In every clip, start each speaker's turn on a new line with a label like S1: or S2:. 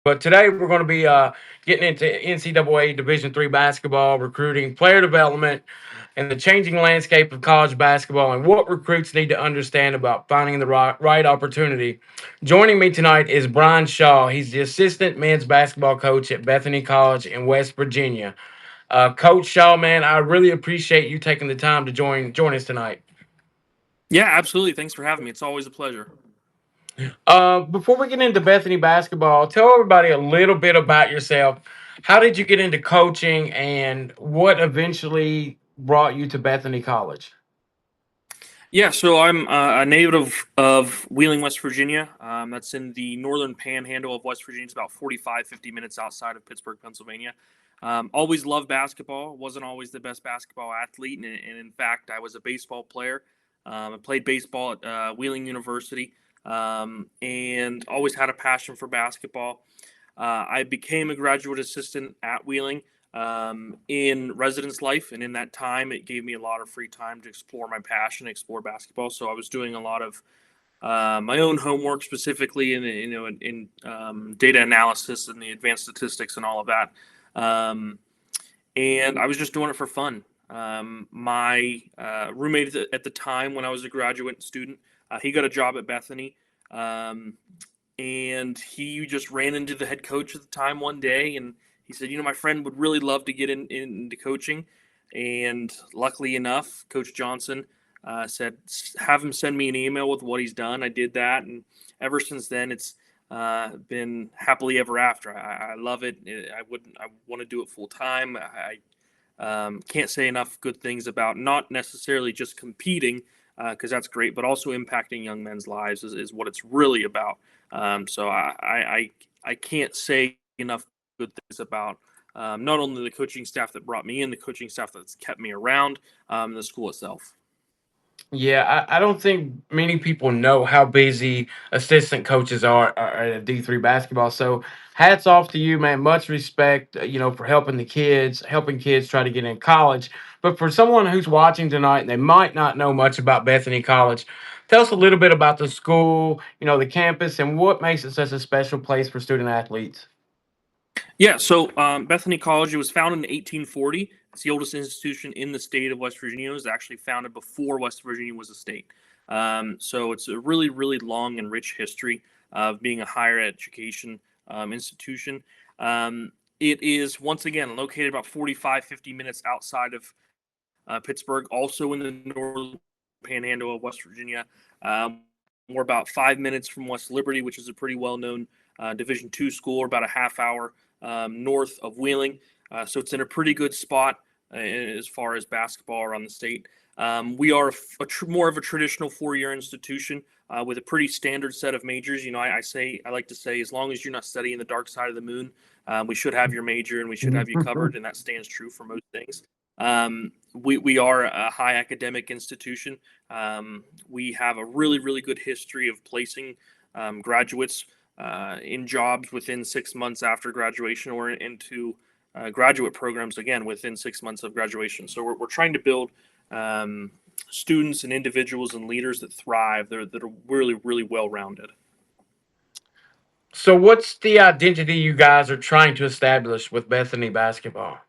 S1: But today we're going to be getting into NCAA Division III basketball, recruiting, player development, and the changing landscape of college basketball and what recruits need to understand about finding the right opportunity. Joining me tonight is Brian Shaw. He's the assistant men's basketball coach at Bethany College in West Virginia. Coach Shaw, man, I really appreciate you taking the time to join us tonight.
S2: Yeah, absolutely. Thanks for having me. It's always a pleasure.
S1: Before we get into Bethany basketball, tell everybody a little bit about yourself. How did you get into coaching, and what eventually brought you to Bethany College?
S2: Yeah, so I'm a native of Wheeling, West Virginia. That's in the northern panhandle of West Virginia. It's about 45, 50 minutes outside of Pittsburgh, Pennsylvania. Always loved basketball. Wasn't always the best basketball athlete. And in fact, I was a baseball player. I played baseball at Wheeling University and always had a passion for basketball. I became a graduate assistant at Wheeling in residence life, and in that time, it gave me a lot of free time to explore my passion, explore basketball. So I was doing a lot of my own homework, specifically in data analysis and the advanced statistics and all of that. Um, and I was just doing it for fun. My roommate at the time, when I was a graduate student, he got a job at Bethany. Um, and he just ran into the head coach at the time one day, and he said, my friend would really love to get into coaching. And luckily enough, Coach Johnson said, have him send me an email with what he's done. I did that, and ever since then, it's been happily ever after. I love it. I want to do it full time. I can't say enough good things about not necessarily just competing, because that's great, but also impacting young men's lives is what it's really about. So I can't say enough good things about not only the coaching staff that brought me in, the coaching staff that's kept me around, the school itself.
S1: Yeah, I don't think many people know how busy assistant coaches are at D3 basketball. So hats off to you, man. Much respect, for helping kids try to get in college. But for someone who's watching tonight and they might not know much about Bethany College, tell us a little bit about the school, the campus, and what makes it such a special place for student athletes.
S2: Yeah, so Bethany College, it was founded in 1840. It's the oldest institution in the state of West Virginia. It was actually founded before West Virginia was a state. So it's a really, really long and rich history of being a higher education institution. It is, once again, located about 45, 50 minutes outside of Pittsburgh, also in the northern panhandle of West Virginia. We're about 5 minutes from West Liberty, which is a pretty well-known Division II school, or about a half hour north of Wheeling. So it's in a pretty good spot as far as basketball around the state. We are more of a traditional four-year institution with a pretty standard set of majors. I like to say, as long as you're not studying the dark side of the moon, we should have your major and we should have you covered, and that stands true for most things. We are a high academic institution. We have a really, really good history of placing graduates in jobs within 6 months after graduation, or into graduate programs again within 6 months of graduation. So we're trying to build students and individuals and leaders that thrive, that are really, really well rounded.
S1: So, what's the identity you guys are trying to establish with Bethany basketball?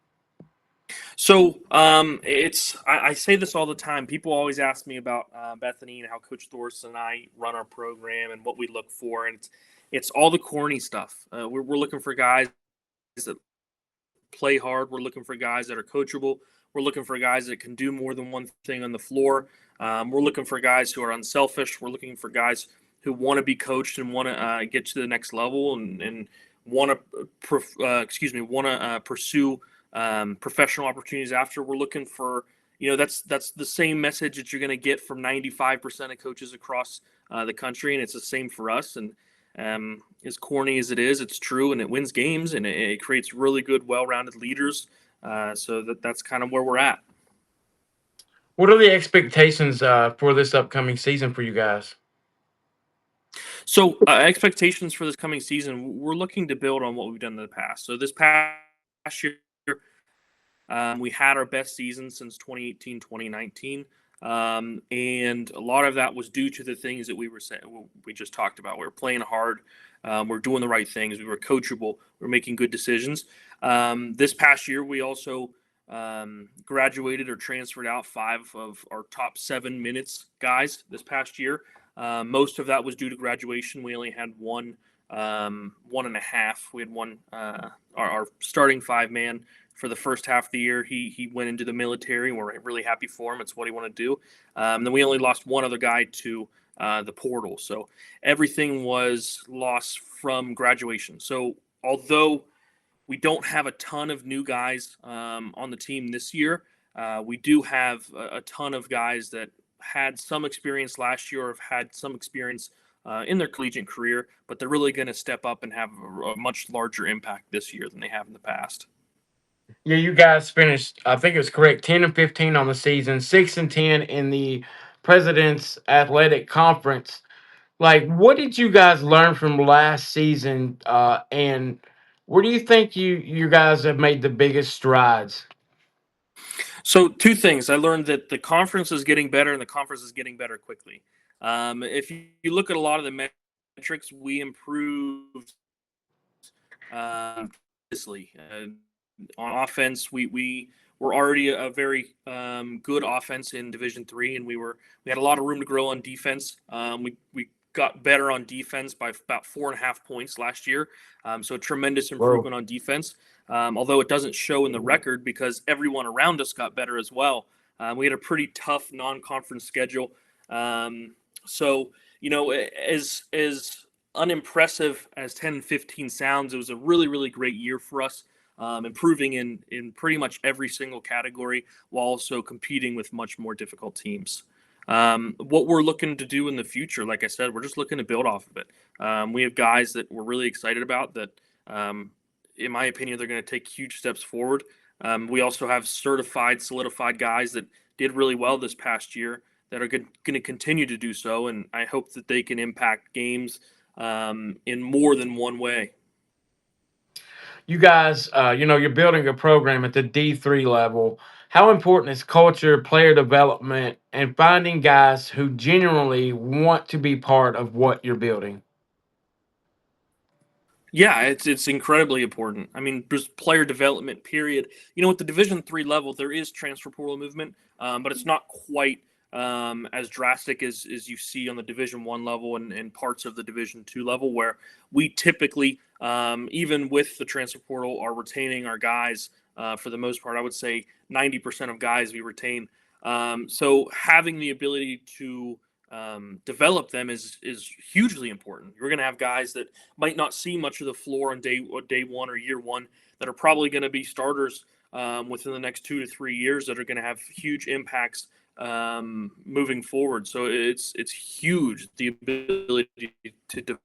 S2: So I say this all the time. People always ask me about Bethany and how Coach Thorson and I run our program and what we look for, and it's all the corny stuff. We're looking for guys that play hard. We're looking for guys that are coachable. We're looking for guys that can do more than one thing on the floor. We're looking for guys who are unselfish. We're looking for guys who want to be coached and want to get to the next level, and want want to pursue professional opportunities after. We're looking for, that's the same message that you're going to get from 95% of coaches across the country, and it's the same for us. And as corny as it is, it's true, and it wins games, and it creates really good, well-rounded leaders. So that's kind of where we're at.
S1: What are the expectations for this upcoming season for you guys?
S2: So expectations for this coming season, we're looking to build on what we've done in the past. So this past year, we had our best season since 2018, 2019. And a lot of that was due to the things that we just talked about. We were playing hard. We're doing the right things. We were coachable. We're making good decisions. This past year, we also graduated or transferred out 5 of our top 7 minutes guys this past year. Most of that was due to graduation. We only had one and a half. We had one, our starting 5-man for the first half of the year. He went into the military, and we're really happy for him. It's what he wanted to do. Then we only lost one other guy to the portal. So everything was lost from graduation. So although we don't have a ton of new guys on the team this year, we do have a ton of guys that had some experience last year or have had some experience in their collegiate career, but they're really going to step up and have a much larger impact this year than they have in the past.
S1: Yeah, you guys finished, I think it was correct, 10-15 on the season, 6-10 in the President's Athletic Conference. Like, what did you guys learn from last season, and where do you think you guys have made the biggest strides?
S2: So, two things. I learned that the conference is getting better and the conference is getting better quickly. If you look at a lot of the metrics, we improved tremendously. On offense, we were already a very good offense in Division 3, and we had a lot of room to grow on defense. We got better on defense by about 4.5 points last year. So a tremendous
S1: Whoa.
S2: improvement on defense. Although it doesn't show in the record because everyone around us got better as well. We had a pretty tough non-conference schedule. So as unimpressive as 10 and 15 sounds, it was a really great year for us, improving in pretty much every single category while also competing with much more difficult teams. What we're looking to do in the future, like I said, we're just looking to build off of it. We have guys that we're really excited about that, in my opinion, they're going to take huge steps forward. We also have certified, solidified guys that did really well this past year that are going to continue to do so, and I hope that they can impact games in more than one way.
S1: You guys, you're building a program at the D3 level. How important is culture, player development, and finding guys who genuinely want to be part of what you're building?
S2: Yeah, it's incredibly important. I mean, there's player development. Period. At the Division 3 level, there is transfer portal movement, but it's not quite as drastic as you see on the Division 1 level and parts of the Division 2 level, where we typically, even with the transfer portal, are retaining our guys for the most part. I would say 90% of guys we retain. So having the ability to develop them is hugely important. You're going to have guys that might not see much of the floor on day one or year one that are probably going to be starters within the next 2 to 3 years that are going to have huge impacts moving forward. So it's huge, the ability to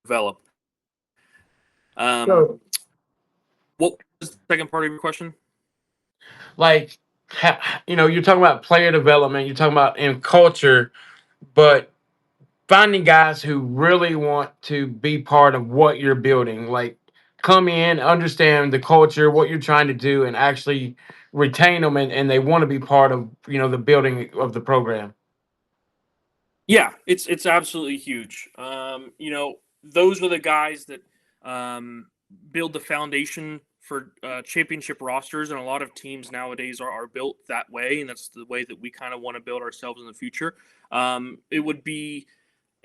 S2: develop.
S1: So,
S2: What was the second part of your question?
S1: like, you're talking about player development, you're talking about in culture, but finding guys who really want to be part of what you're building, like come in, understand the culture, what you're trying to do, and actually retain them, and they want to be part of the building of the program.
S2: Yeah, it's absolutely huge. Those are the guys that build the foundation for championship rosters, and a lot of teams nowadays are built that way, and that's the way that we kind of want to build ourselves in the future. It would be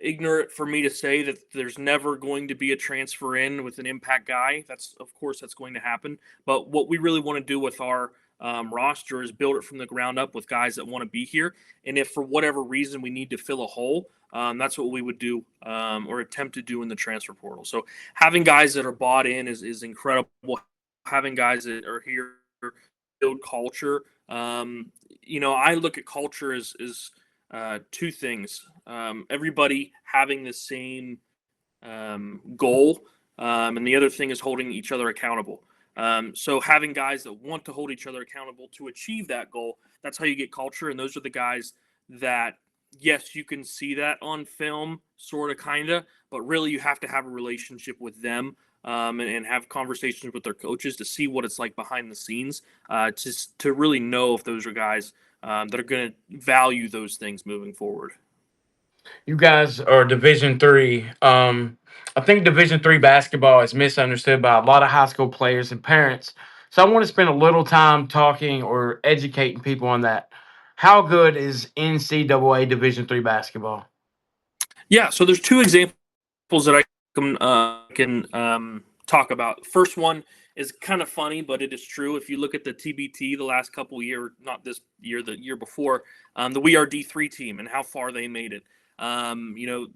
S2: ignorant for me to say that there's never going to be a transfer in with an impact guy. That's going to happen. But what we really want to do with our roster is build it from the ground up with guys that want to be here. And if for whatever reason we need to fill a hole, that's what we would do or attempt to do in the transfer portal. So having guys that are bought in is incredible. Having guys that are here build culture. I look at culture as two things. Everybody having the same goal, and the other thing is holding each other accountable. So having guys that want to hold each other accountable to achieve that goal, that's how you get culture. And those are the guys that, yes, you can see that on film, sort of, kind of, but really you have to have a relationship with them and have conversations with their coaches to see what it's like behind the scenes, to really know if those are guys that are going to value those things moving forward.
S1: You guys are Division 3. I think Division 3 basketball is misunderstood by a lot of high school players and parents. So I want to spend a little time talking or educating people on that. How good is NCAA Division 3 basketball?
S2: Yeah, so there's two examples that I can talk about. First one is kind of funny, but it is true. If you look at the TBT the last couple year, not this year, the year before, the We Are D3 team and how far they made it. You know,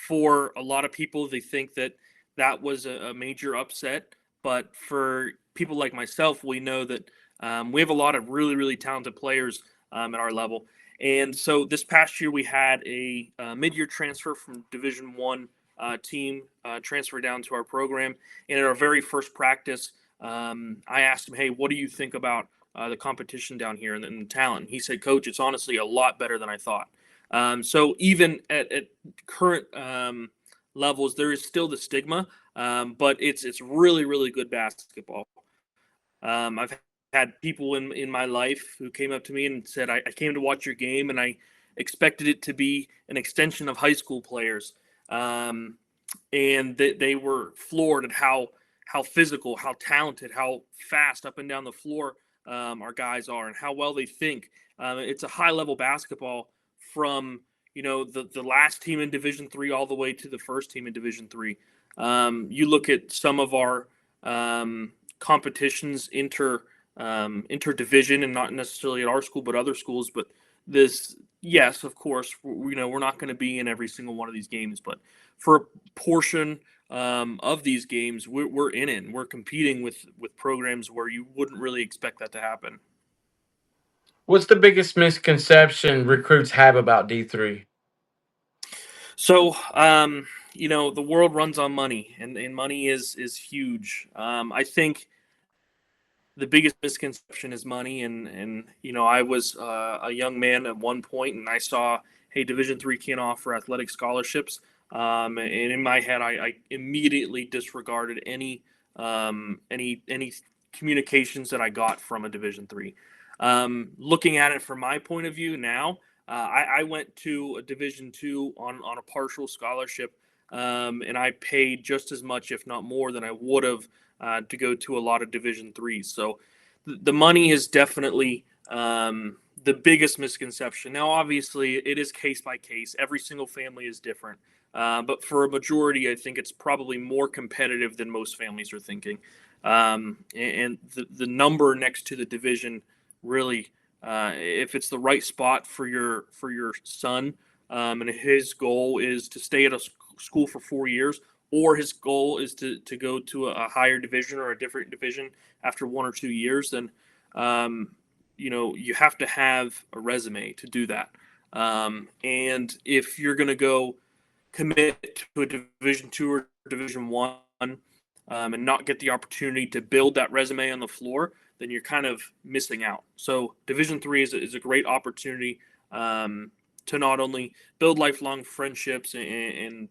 S2: for a lot of people, they think that that was a major upset, but for people like myself, we know that we have a lot of really, really talented players at our level. And so this past year, we had a mid-year transfer from Division 1 team transfer down to our program. And at our very first practice, I asked him, "Hey, what do you think about the competition down here and the talent?" He said, "Coach, it's honestly a lot better than I thought." So even at current levels, there is still the stigma, but it's really really good basketball. I've had people in my life who came up to me and said, I came to watch your game and I expected it to be an extension of high school players. Um, and they were floored at how physical, how talented, how fast up and down the floor our guys are, and how well they think. It's a high level basketball from the last team in Division 3 all the way to the first team in Division 3. You look at some of our competitions interdivision, and not necessarily at our school, but other schools. But this, yes, of course, we're not going to be in every single one of these games, but for a portion of these games, we're in it. And we're competing with programs where you wouldn't really expect that to happen.
S1: What's the biggest misconception recruits have about D3?
S2: So, the world runs on money, and money is huge. I think the biggest misconception is money, and I was a young man at one point, and I saw, hey, Division 3 can't offer athletic scholarships, and in my head, I immediately disregarded any communications that I got from a Division 3. Looking at it from my point of view now, I went to a Division 2 on a partial scholarship, and I paid just as much, if not more, than I would have to go to a lot of Division 3s. So the money is definitely the biggest misconception. Now, obviously, it is case by case. Every single family is different. But for a majority, I think it's probably more competitive than most families are thinking. And the number next to the division really, if it's the right spot for your son, and his goal is to stay at a school for 4 years, or his goal is to go to a higher division or a different division after 1 or 2 years, then you have to have a resume to do that. And if you're going to go commit to a Division 2 or Division 1, and not get the opportunity to build that resume on the floor, then you're kind of missing out. So Division 3 is a great opportunity to not only build lifelong friendships and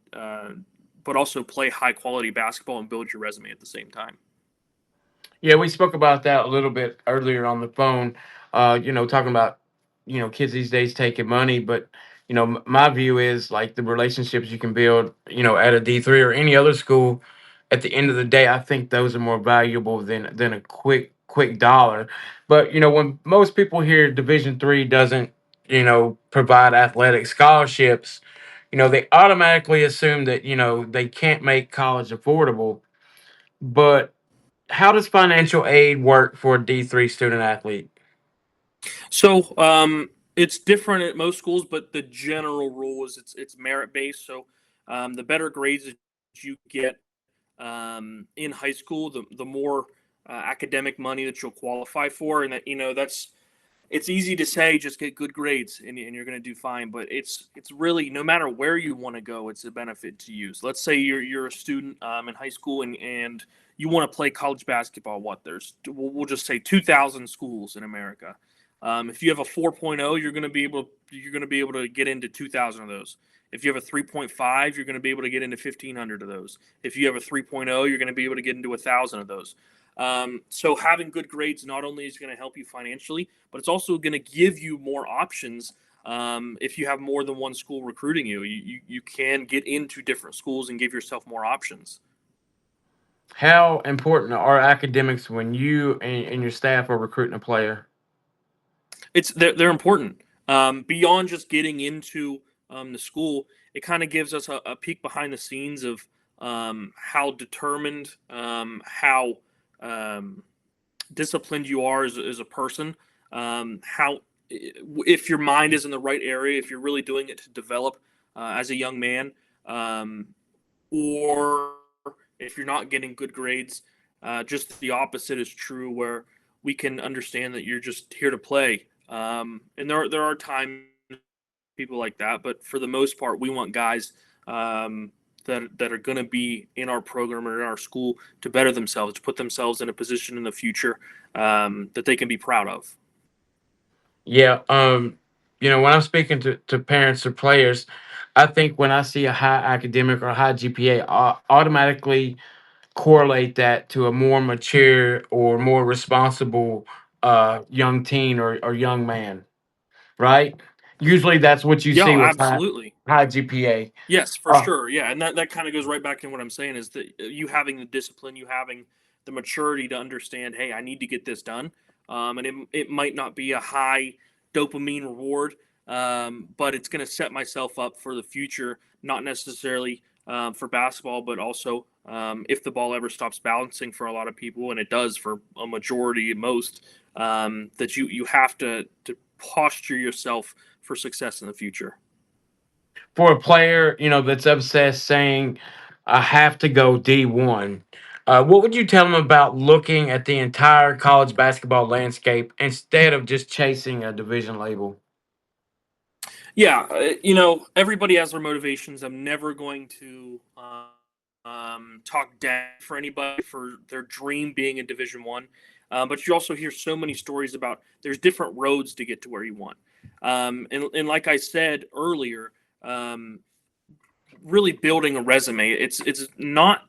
S2: but also play high quality basketball and build your resume at the same time.
S1: Yeah, we spoke about that a little bit earlier on the phone. Talking about kids these days taking money, but my view is like the relationships you can build, at a D3 or any other school. At the end of the day, I think those are more valuable than a quick dollar. But when most people hear Division 3 doesn't provide athletic scholarships, they automatically assume that they can't make college affordable. But how does financial aid work for a D3 student athlete?
S2: So it's different at most schools, but the general rule is it's merit based. So the better grades that you get in high school, the more academic money that you'll qualify for, and that that's it's easy to say just get good grades and you're going to do fine, but it's really no matter where you want to go, it's a benefit to you. So let's say you're a student in high school and you want to play college basketball. We'll just say 2,000 schools in America. If you have a 4.0, you're going to be able to get into 2,000 of those. If you have a 3.5, you're going to be able to get into 1,500 of those. If you have a 3.0, you're going to be able to get into 1,000 of those. So having good grades not only is going to help you financially, but it's also going to give you more options If you have more than one school recruiting you, you can get into different schools and give yourself more options.
S1: How important are academics when you and your staff are recruiting a player?
S2: They're important. Beyond just getting into the school, it kind of gives us a peek behind the scenes of how determined, how um, disciplined you are as a person, how if your mind is in the right area, if you're really doing it to develop as a young man, um, or if you're not getting good grades, just the opposite is true, where we can understand that you're just here to play. And there are times people like that, but for the most part, we want guys that are going to be in our program or in our school to better themselves, to put themselves in a position in the future that they can be proud of.
S1: Yeah, when I'm speaking to parents or players, I think when I see a high academic or a high GPA, I automatically correlate that to a more mature or more responsible young teen or young man, right? Usually that's what you
S2: Yeah,
S1: see with
S2: absolutely.
S1: high GPA.
S2: Yes, for
S1: Uh,
S2: sure. Yeah, and that kind of goes right back to what I'm saying is that you having the discipline, you having the maturity to understand, hey, I need to get this done. And it might not be a high dopamine reward, but it's going to set myself up for the future, not necessarily for basketball, but also if the ball ever stops bouncing for a lot of people, and it does for a majority, most, that you have to posture yourself for success in the future.
S1: for a player, that's obsessed saying, I have to go D1, what would you tell them about looking at the entire college basketball landscape instead of just chasing a division label?
S2: Yeah, everybody has their motivations. I'm never going to talk down for anybody for their dream being in Division One, but you also hear so many stories about there's different roads to get to where you want. And like I said earlier, um, really building a resume. It's not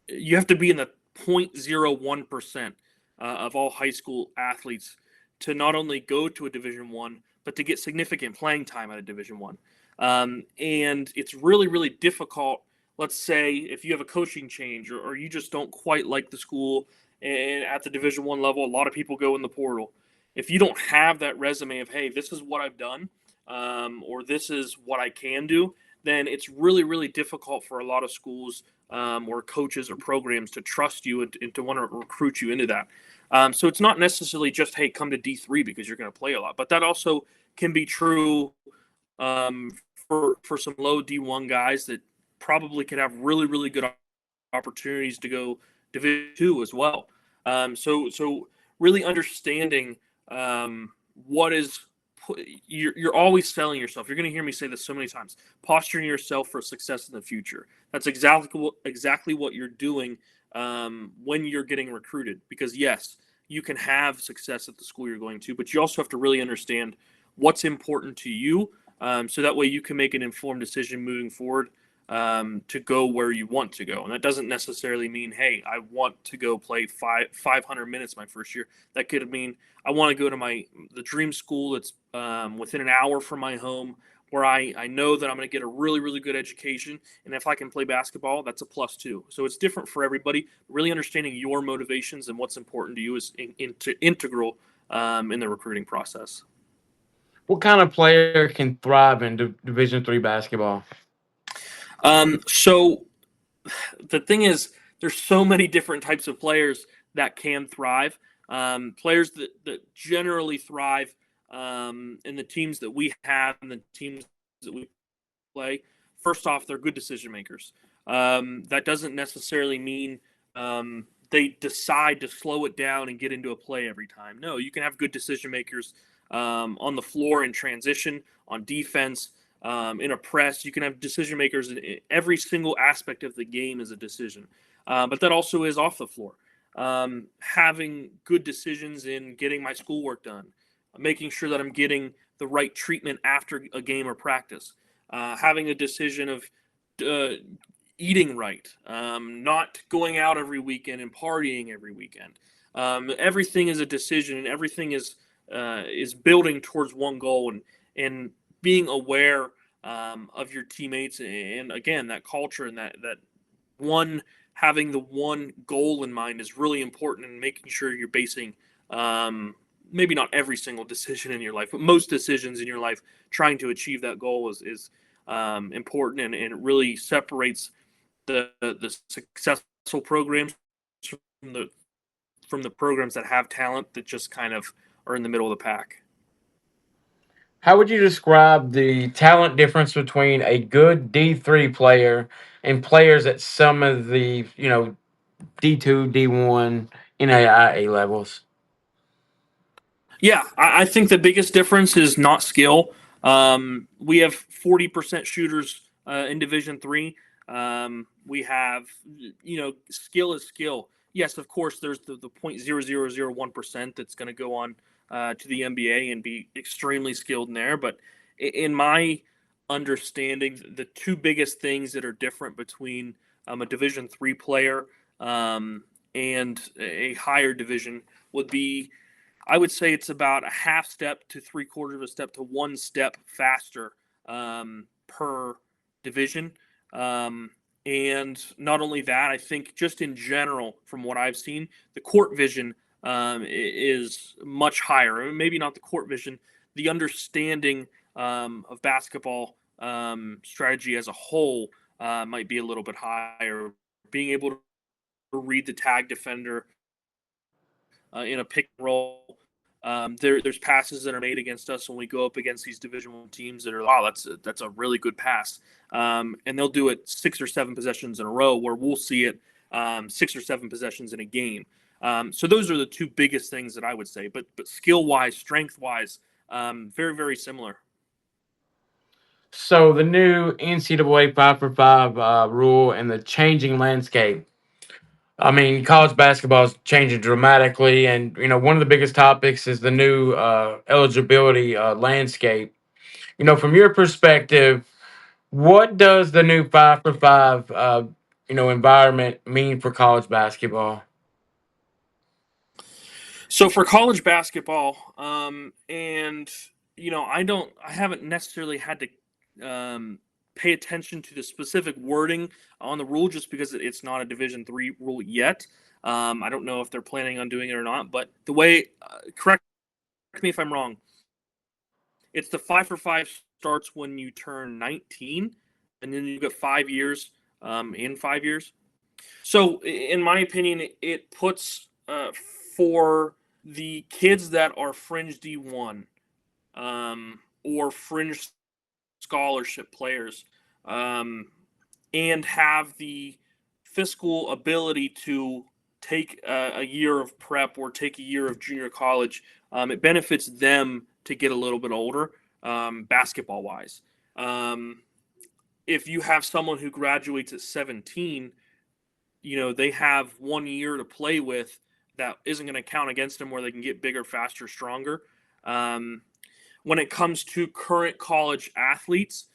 S2: you have to be in the 0.01% of all high school athletes to not only go to a Division One, but to get significant playing time at a Division One. And it's really difficult. Let's say if you have a coaching change or you just don't quite like the school and at the Division One level, a lot of people go in the portal. If you don't have that resume of hey, this is what I've done, or this is what I can do, then it's really difficult for a lot of schools or coaches or programs to trust you and to want to recruit you into that. So it's not necessarily just hey, come to D3 because you're going to play a lot, but that also can be true for some low D1 guys that probably could have really good opportunities to go Division 2 as well. So really understanding what is you're always selling yourself. You're going to hear me say this so many times. Posturing yourself for success in the future. That's exactly what you're doing when you're getting recruited. Because yes, you can have success at the school you're going to, but you also have to really understand what's important to you, so that way you can make an informed decision moving forward to go where you want to go. And that doesn't necessarily mean, hey, I want to go play 500 minutes my first year. That could mean I want to go to the dream school that's within an hour from my home, where I know that I'm going to get a really good education. And if I can play basketball, that's a plus too. So it's different for everybody. Really understanding your motivations and what's important to you is integral in the recruiting process.
S1: What kind of player can thrive in Division 3 basketball?
S2: So the thing is, there's so many different types of players that can thrive. Players that generally thrive in the teams that we have and the teams that we play. First off, they're good decision makers. That doesn't necessarily mean they decide to slow it down and get into a play every time. No, you can have good decision makers on the floor in transition, on defense, in a press. You can have decision makers in every single aspect of the game is a decision, but that also is off the floor. Having good decisions in getting my schoolwork done, making sure that I'm getting the right treatment after a game or practice, having a decision of uh, eating right, not going out every weekend and partying every weekend. Everything is a decision, and everything is building towards one goal. And being aware of your teammates, and again, that culture and that one having the one goal in mind is really important, and making sure you're basing maybe not every single decision in your life, but most decisions in your life trying to achieve that goal is important, and it really separates the successful programs from the programs that have talent that just kind of are in the middle of the pack.
S1: How would you describe the talent difference between a good D3 player and players at some of the, D2, D1, NAIA levels?
S2: Yeah, I think the biggest difference is not skill. We have 40% shooters in Division 3. We have, skill is skill. Yes, of course, there's the 0.0001% that's going to go on to the NBA and be extremely skilled in there. But in my understanding, the two biggest things that are different between a Division 3 player and a higher division would be, I would say it's about a half step to three-quarters of a step to one step faster per division. Um, and not only that, I think just in general, from what I've seen, the court vision is much higher. I mean, maybe not the court vision, the understanding of basketball strategy as a whole might be a little bit higher. Being able to read the tag defender in a pick and roll. There's passes that are made against us when we go up against these Division 1 teams that are, wow, that's a really good pass, and they'll do it 6 or 7 possessions in a row, where we'll see it 6 or 7 possessions in a game. So those are the two biggest things that I would say. But skill wise, strength wise, very very similar.
S1: So the new NCAA 5 for 5 rule and the changing landscape. I mean, college basketball is changing dramatically, and one of the biggest topics is the new eligibility landscape. From your perspective, what does the new 5 for 5 environment mean for college basketball?
S2: So for college basketball, and I haven't necessarily had to pay attention to the specific wording on the rule, just because it's not a Division 3 rule yet. I don't know if they're planning on doing it or not, but the way, correct me if I'm wrong, it's the 5 for 5 starts when you turn 19, and then you get 5 years in 5 years. So, in my opinion, it puts for the kids that are fringe D1 or fringe scholarship players, um, and have the fiscal ability to take a year of prep or take a year of junior college. It benefits them to get a little bit older, basketball wise. Um, if you have someone who graduates at 17, they have 1 year to play with that isn't going to count against them, where they can get bigger, faster, stronger. Um, when it comes to current college athletes,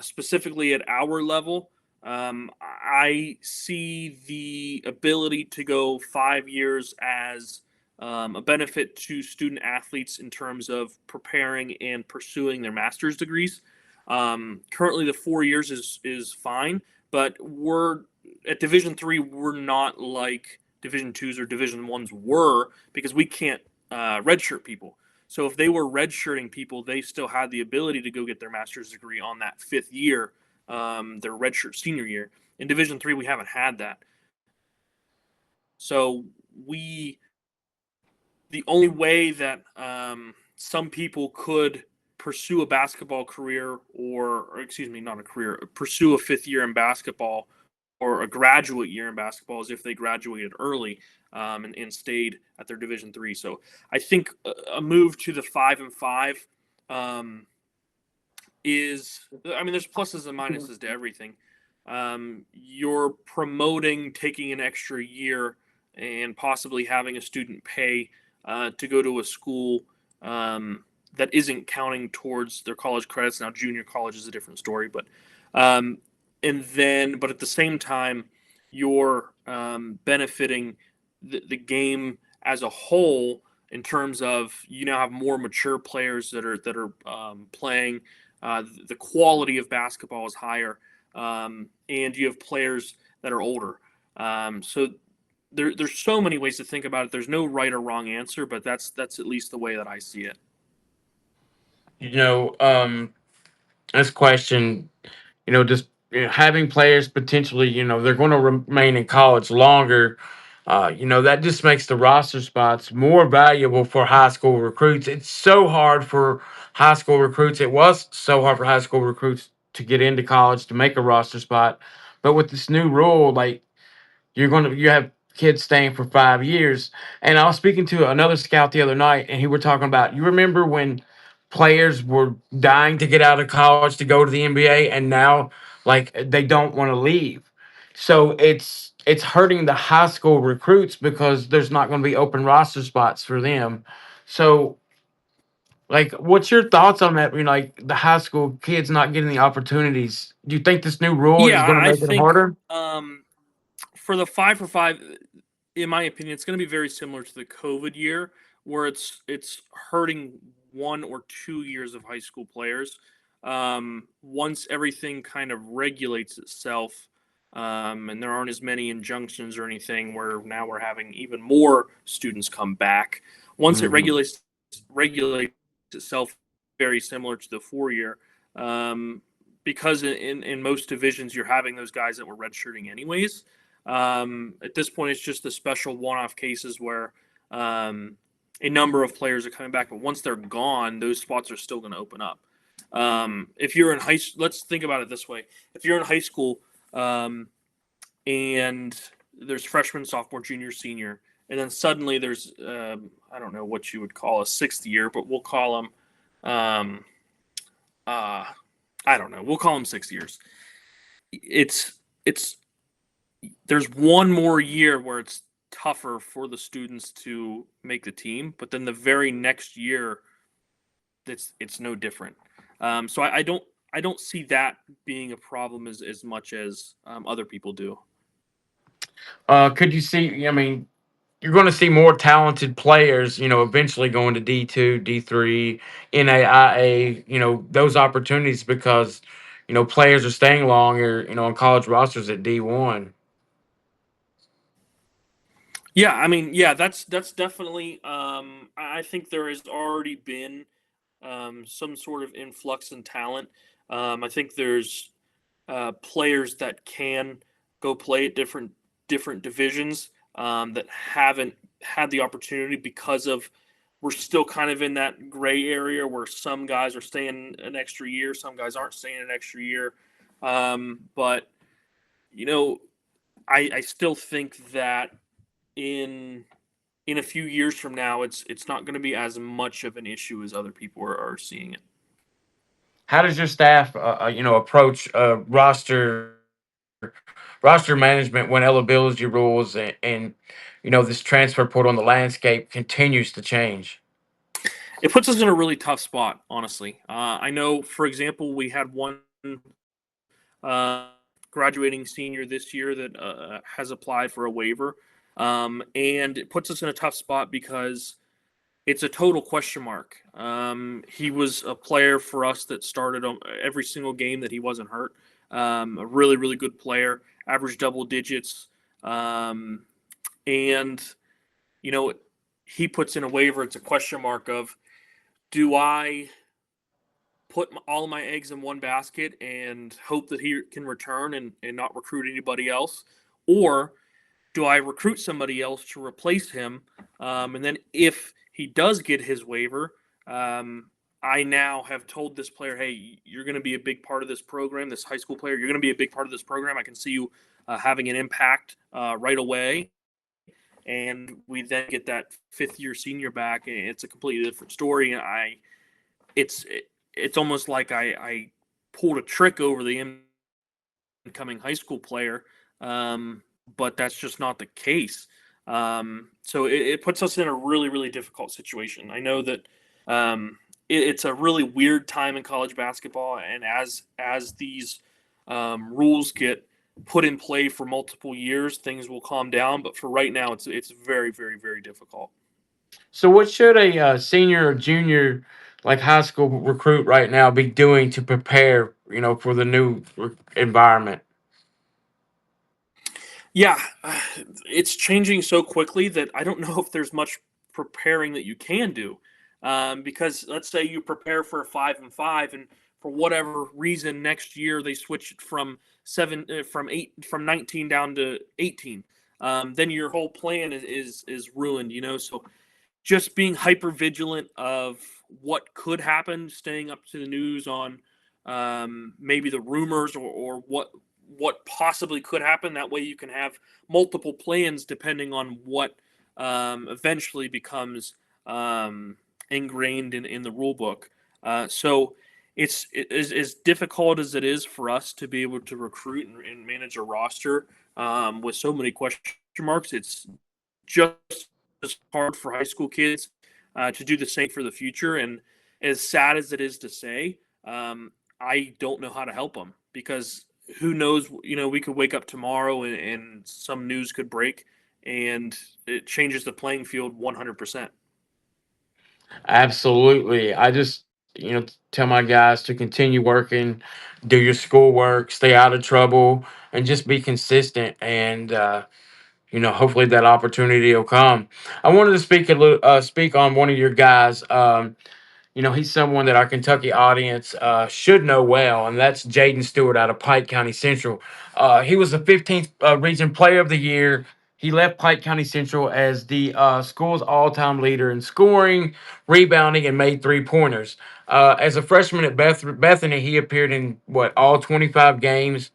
S2: specifically at our level, I see the ability to go 5 years as a benefit to student athletes in terms of preparing and pursuing their master's degrees. Currently, the 4 years is fine, but we're at Division 3. We're not like Division 2s or Division 1s were, because we can't redshirt people. So if they were redshirting people, they still had the ability to go get their master's degree on that 5th year, their redshirt senior year. In Division 3, we haven't had that. So we the only way that some people could pursue a basketball career, or excuse me, not a career, pursue a 5th year in basketball or a graduate year in basketball, is if they graduated early and stayed at their Division 3. So I think a move to the 5 and 5 um, is, I mean, there's pluses and minuses to everything. You're promoting taking an extra year and possibly having a student pay to go to a school that isn't counting towards their college credits. Now, junior college is a different story, but um, but at the same time, you're benefiting the game as a whole, in terms of you now have more mature players that are playing. The quality of basketball is higher, and you have players that are older. So there's so many ways to think about it. There's no right or wrong answer, but that's at least the way that I see it.
S1: You know, this question, just having players potentially, they're going to remain in college longer. That just makes the roster spots more valuable for high school recruits. It's so hard for high school recruits. It was so hard for high school recruits to get into college to make a roster spot. But with this new rule, like you have kids staying for 5 years. And I was speaking to another scout the other night, and he were talking about, you remember when players were dying to get out of college to go to the NBA, and now like they don't want to leave. So it's hurting the high school recruits because there's not going to be open roster spots for them. So like, what's your thoughts on that? Like the high school kids not getting the opportunities. Do you think this new rule
S2: Yeah,
S1: is going to
S2: I
S1: make it
S2: think
S1: harder?
S2: for the 5 for 5, in my opinion, it's going to be very similar to the COVID year, where it's hurting 1 or 2 years of high school players. Once everything kind of regulates itself, and there aren't as many injunctions or anything, where now we're having even more students come back. Once it
S1: Mhm.
S2: regulates itself, very similar to the 4 year. Um, because in most divisions you're having those guys that were redshirting anyways. At this point, it's just the special one-off cases where a number of players are coming back, but once they're gone, those spots are still going to open up. If you're in let's think about it this way: if you're in high school and there's freshman, sophomore, junior, senior, and then suddenly there's I don't know what you would call a sixth year, but we'll call them um, uh, I don't know. We'll call them 6 years. It's there's one more year where it's tougher for the students to make the team, but then the very next year, it's no different. So I don't see that being a problem as much as other people do.
S1: Could you see? I mean, you're going to see more talented players, eventually going to D2, D3, NAIA, those opportunities because, players are staying longer, on college rosters at D1.
S2: Yeah, I mean, yeah, that's definitely. I think there has already been some sort of influx in talent. I think there's players that can go play at different divisions that haven't had the opportunity because of we're still kind of in that gray area where some guys are staying an extra year, some guys aren't staying an extra year. But you know, I still think that in in a few years from now, it's not going to be as much of an issue as other people are seeing it.
S1: How does your staff, approach roster management when eligibility rules and this transfer portal on the landscape continues to change?
S2: It puts us in a really tough spot, honestly. I know, for example, we had one uh, graduating senior this year that has applied for a waiver, and it puts us in a tough spot because it's a total question mark. He was a player for us that started on every single game that he wasn't hurt. A really, really good player, average double digits, um, and you know he puts in a waiver. It's a question mark of do I put all of my eggs in one basket and hope that he can return and not recruit anybody else? Or do I recruit somebody else to replace him? And then if he does get his waiver, I now have told this player, hey, you're going to be a big part of this program, this high school player. You're going to be a big part of this program. I can see you having an impact right away. And we then get that fifth year senior back. And it's a completely different story. And it's it's almost like I pulled a trick over the incoming high school player, but that's just not the case. So it puts us in a really really difficult situation. I know that it's a really weird time in college basketball, and as these rules get put in play for multiple years, things will calm down. But for right now, it's very very very difficult.
S1: So, what should a senior or junior like high school recruit right now be doing to prepare, for the new environment?
S2: Yeah, it's changing so quickly that I don't know if there's much preparing that you can do. Because let's say you prepare for a 5-5, and for whatever reason next year they switch it from from 19 down to 18. Then your whole plan is ruined. So just being hyper vigilant of what could happen, staying up to the news on maybe the rumors, or what possibly could happen. That way, you can have multiple plans depending on what eventually becomes ingrained in the rule book. So as difficult as it is for us to be able to recruit and manage a roster with so many question marks. It's just as hard for high school kids to do the same for the future. And as sad as it is to say, I don't know how to help them, because who knows? We could wake up tomorrow and some news could break, and it changes the playing field 100%.
S1: Absolutely. I just, tell my guys to continue working, do your schoolwork, stay out of trouble, and just be consistent. And hopefully that opportunity will come. I wanted to speak on one of your guys. He's someone that our Kentucky audience should know well, and that's Jaden Stewart out of Pike County Central. He was the 15th Region Player of the Year. He left Pike County Central as the school's all-time leader in scoring, rebounding, and made three-pointers. As a freshman at Bethany, he appeared in all 25 games.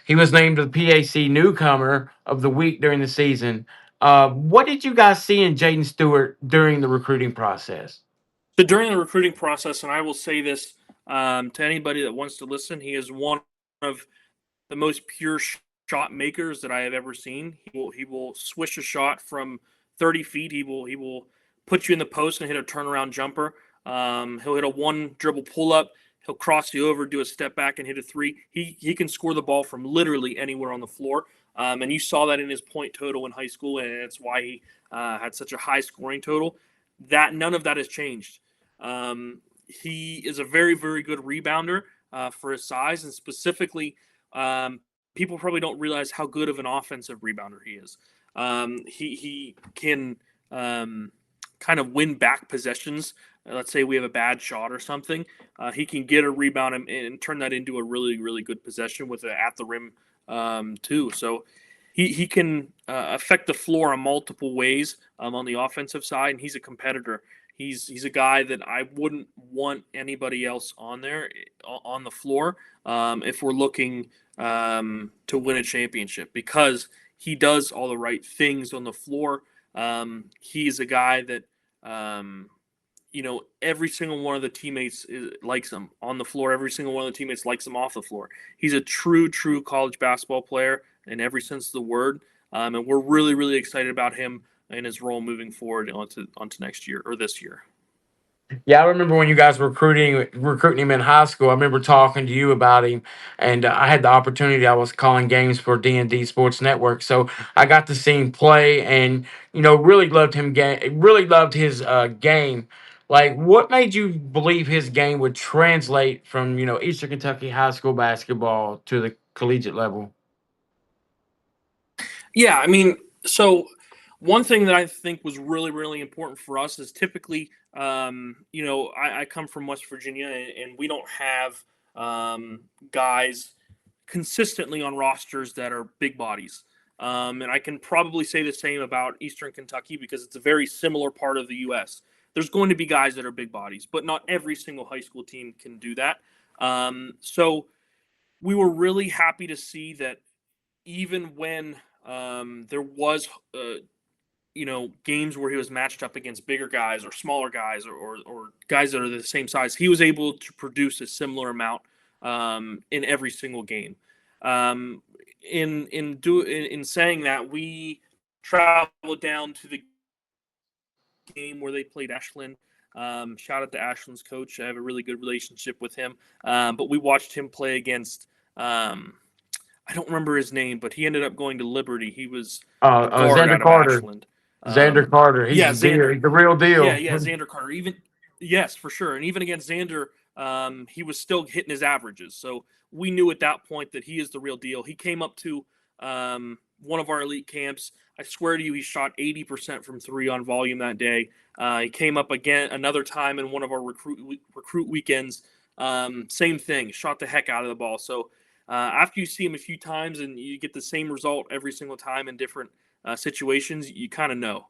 S1: He was named the PAC Newcomer of the Week during the season. What did you guys see in Jaden Stewart during the recruiting process?
S2: So during the recruiting process, and I will say this to anybody that wants to listen, he is one of the most pure shot makers that I have ever seen. He will swish a shot from 30 feet. He will put you in the post and hit a turnaround jumper. He'll hit a one dribble pull up. He'll cross you over, do a step back, and hit a three. He can score the ball from literally anywhere on the floor. And you saw that in his point total in high school, and that's why he had such a high scoring total. That none of that has changed. He is a very, very good rebounder for his size, and specifically, people probably don't realize how good of an offensive rebounder he is. He can kind of win back possessions. Let's say we have a bad shot or something. He can get a rebound and turn that into a really, really good possession with an at the rim too. So he can affect the floor in multiple ways on the offensive side, and he's a competitor. He's a guy that I wouldn't want anybody else on there on the floor if we're looking to win a championship, because he does all the right things on the floor. He's a guy that every single one of the teammates likes him on the floor. Every single one of the teammates likes him off the floor. He's a true college basketball player in every sense of the word, and we're really, really excited about him and his role moving forward onto next year or this year.
S1: Yeah, I remember when you guys were recruiting him in high school. I remember talking to you about him, and I had the opportunity. I was calling games for D&D Sports Network, so I got to see him play, and really loved him. Really loved his game. Like, what made you believe his game would translate from Eastern Kentucky high school basketball to the collegiate level?
S2: Yeah, I mean, so one thing that I think was really, really important for us is typically, I come from West Virginia, and we don't have guys consistently on rosters that are big bodies. And I can probably say the same about Eastern Kentucky, because it's a very similar part of the U.S. There's going to be guys that are big bodies, but not every single high school team can do that. So we were really happy to see that even when there was games where he was matched up against bigger guys or smaller guys, or guys that are the same size, he was able to produce a similar amount in every single game. In saying that, we traveled down to the game where they played Ashland. Shout out to Ashland's coach. I have a really good relationship with him. But we watched him play against. I don't remember his name, but he ended up going to Liberty. He was a guard
S1: Xander
S2: out of
S1: Carter.
S2: Ashland.
S1: Xander Carter. He's
S2: Yeah,
S1: the deal.
S2: Xander.
S1: He's the real
S2: Yeah,
S1: deal.
S2: yeah, Xander Carter. Yes, for sure. And even against Xander, he was still hitting his averages. So we knew at that point that he is the real deal. He came up to one of our elite camps. I swear to you, he shot 80% from three on volume that day. He came up again another time in one of our recruit weekends. Same thing, shot the heck out of the ball. So after you see him a few times and you get the same result every single time in different situations, you kind of know.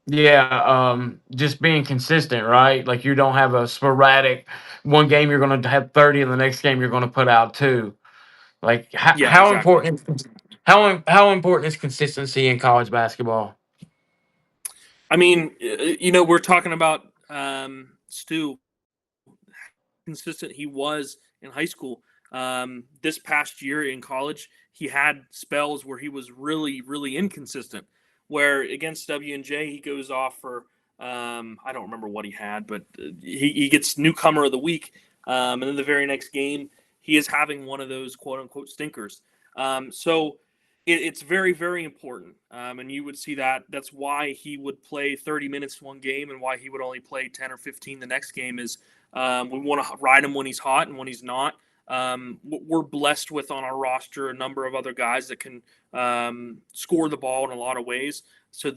S1: Yeah, just being consistent, right? Like you don't have a sporadic one game you're going to have 30 and the next game you're going to put out two. Like
S2: Yeah, exactly.
S1: how important is consistency in college basketball?
S2: I mean, we're talking about Stu, consistent he was in high school. This past year in college, he had spells where he was really, really inconsistent. Where against W and J, he goes off for I don't remember what he had, but he gets newcomer of the week, and then the very next game, he is having one of those quote unquote stinkers. So it's very, very important, and you would see that. That's why he would play 30 minutes one game, and why he would only play 10 or 15 the next game is we want to ride him when he's hot and when he's not. We're blessed with on our roster a number of other guys that can score the ball in a lot of ways. So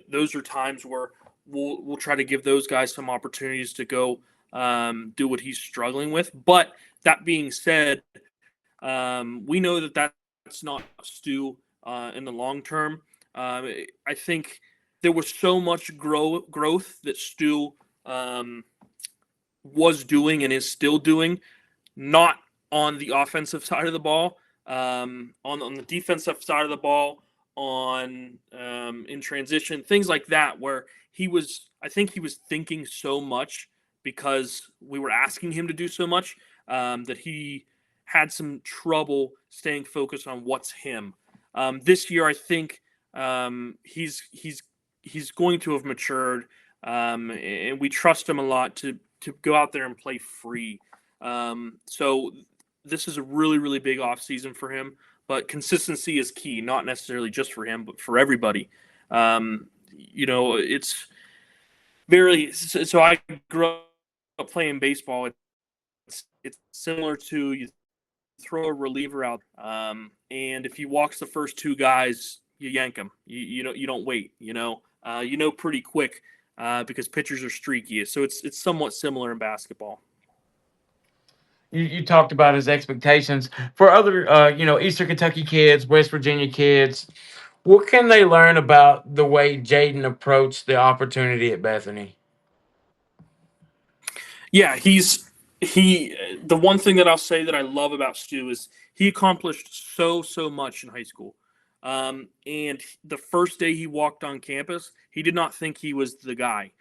S2: those are times where we'll try to give those guys some opportunities to go do what he's struggling with. But that being said, we know that that's not Stu in the long term. I think there was so much growth that Stu was doing and is still doing, not on the offensive side of the ball, on the defensive side of the ball, on in transition, things like that, where I think he was thinking so much because we were asking him to do so much that he had some trouble staying focused on what's him. This year, I think he's going to have matured, and we trust him a lot to go out there and play free. So this is a really, really big off season for him, but consistency is key, not necessarily just for him, but for everybody. It's so I grew up playing baseball. It's similar to you throw a reliever out, and if he walks the first two guys, you yank him. You don't wait. Pretty quick because pitchers are streaky. So it's somewhat similar in basketball.
S1: You talked about his expectations for other, Eastern Kentucky kids, West Virginia kids. What can they learn about the way Jaden approached the opportunity at Bethany?
S2: Yeah, he. The one thing that I'll say that I love about Stu is he accomplished so much in high school. And the first day he walked on campus, he did not think he was the guy.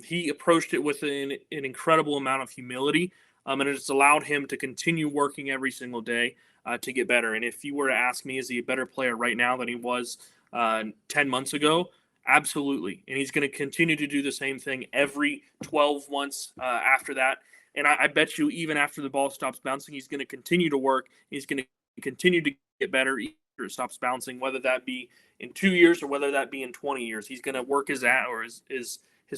S2: He approached it with an incredible amount of humility, and it's allowed him to continue working every single day to get better. And if you were to ask me, is he a better player right now than he was 10 months ago? Absolutely. And he's going to continue to do the same thing every 12 months after that. And I bet you, even after the ball stops bouncing, he's going to continue to work. He's going to continue to get better after it stops bouncing, whether that be in 2 years or whether that be in 20 years. He's going to work his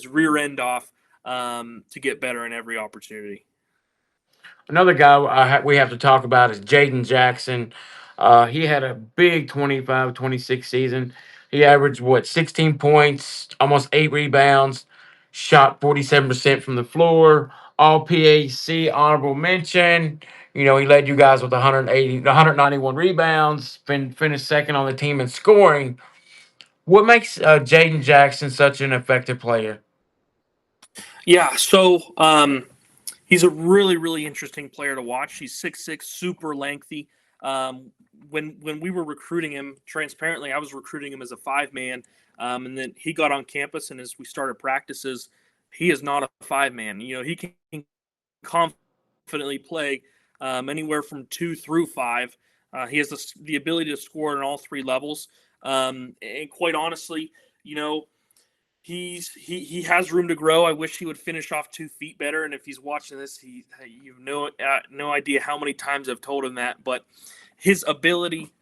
S2: rear end off to get better in every opportunity.
S1: Another guy we have to talk about is Jaden Jackson. He had a big 25-26 season. He averaged, 16 points, almost 8 rebounds, shot 47% from the floor, all PAC honorable mention. He led you guys with 191 rebounds, finished second on the team in scoring. What makes Jaden Jackson such an effective player?
S2: Yeah, so he's a really, really interesting player to watch. He's 6'6", super lengthy. When we were recruiting him, transparently, I was recruiting him as a 5-man, and then he got on campus, and as we started practices, he is not a 5-man. He can confidently play anywhere from 2 through 5. He has the ability to score on all 3 levels, and quite honestly, he has room to grow. I wish he would finish off 2 feet better. And if he's watching this, you have no idea how many times I've told him that. But his ability,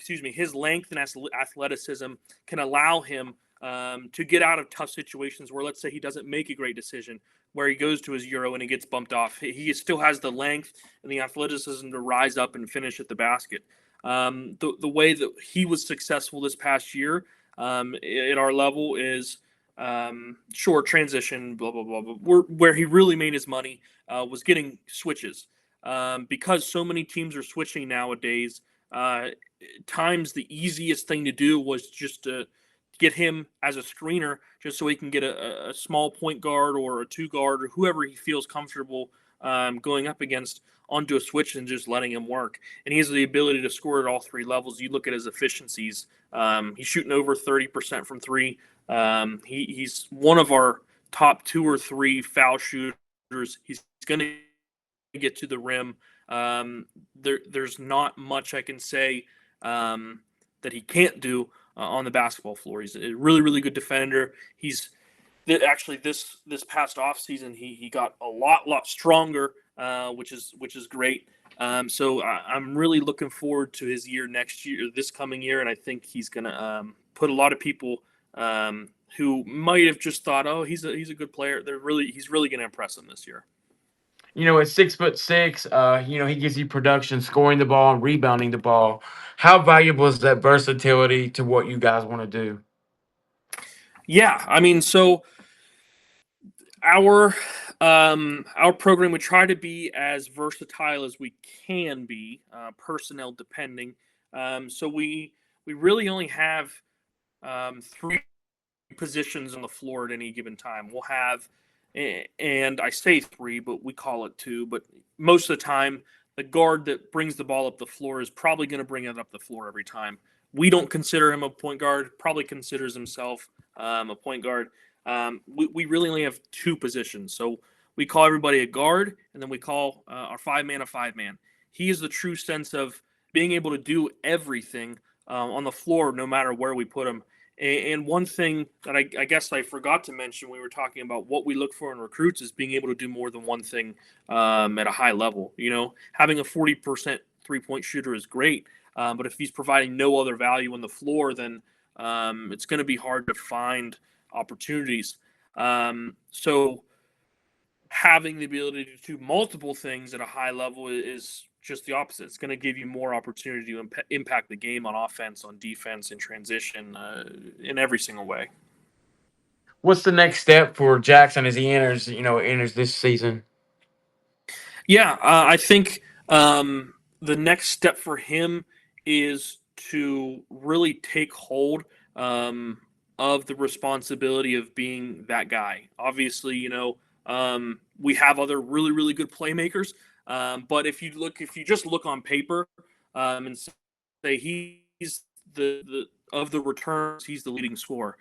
S2: his length and athleticism can allow him to get out of tough situations where, let's say, he doesn't make a great decision, where he goes to his euro and he gets bumped off. He still has the length and the athleticism to rise up and finish at the basket. The way that he was successful this past year at our level is short transition, blah blah blah. But where he really made his money was getting switches, because so many teams are switching nowadays. Times the easiest thing to do was just to get him as a screener, just so he can get a small point guard or a two guard or whoever he feels comfortable going up against onto a switch and just letting him work. And he has the ability to score at all three levels. You look at his efficiencies. He's shooting over 30% from three. He's one of our top 2 or 3 foul shooters. He's going to get to the rim. There's not much I can say that he can't do on the basketball floor. He's a really, really good defender. He's actually this past off season he got a lot stronger, which is great. So I'm really looking forward to his year next year, this coming year, and I think he's gonna put a lot of people who might have just thought, oh, he's a good player. He's really gonna impress them this year.
S1: At 6'6", he gives you production, scoring the ball and rebounding the ball. How valuable is that versatility to what you guys want to do?
S2: Yeah, I mean, so our our program, we try to be as versatile as we can be, personnel depending. So we really only have 3 positions on the floor at any given time. We'll have, and I say 3, but we call it 2. But most of the time, the guard that brings the ball up the floor is probably going to bring it up the floor every time. We don't consider him a point guard. Probably considers himself a point guard. We really only have 2 positions. So we call everybody a guard, and then we call our 5-man a 5-man. He is the true sense of being able to do everything on the floor, no matter where we put him. And one thing that I guess I forgot to mention when we were talking about what we look for in recruits is being able to do more than one thing at a high level. Having a 40% three-point shooter is great, but if he's providing no other value on the floor, then it's going to be hard to find opportunities. So having the ability to do multiple things at a high level is just the opposite. It's going to give you more opportunity to impact the game on offense, on defense, in transition, in every single way.
S1: What's the next step for Jackson as he enters this season?
S2: Yeah, I think the next step for him is to really take hold of the responsibility of being that guy. Obviously, we have other really, really good playmakers, but if you just look on paper and say he's the of the returns, he's the leading scorer.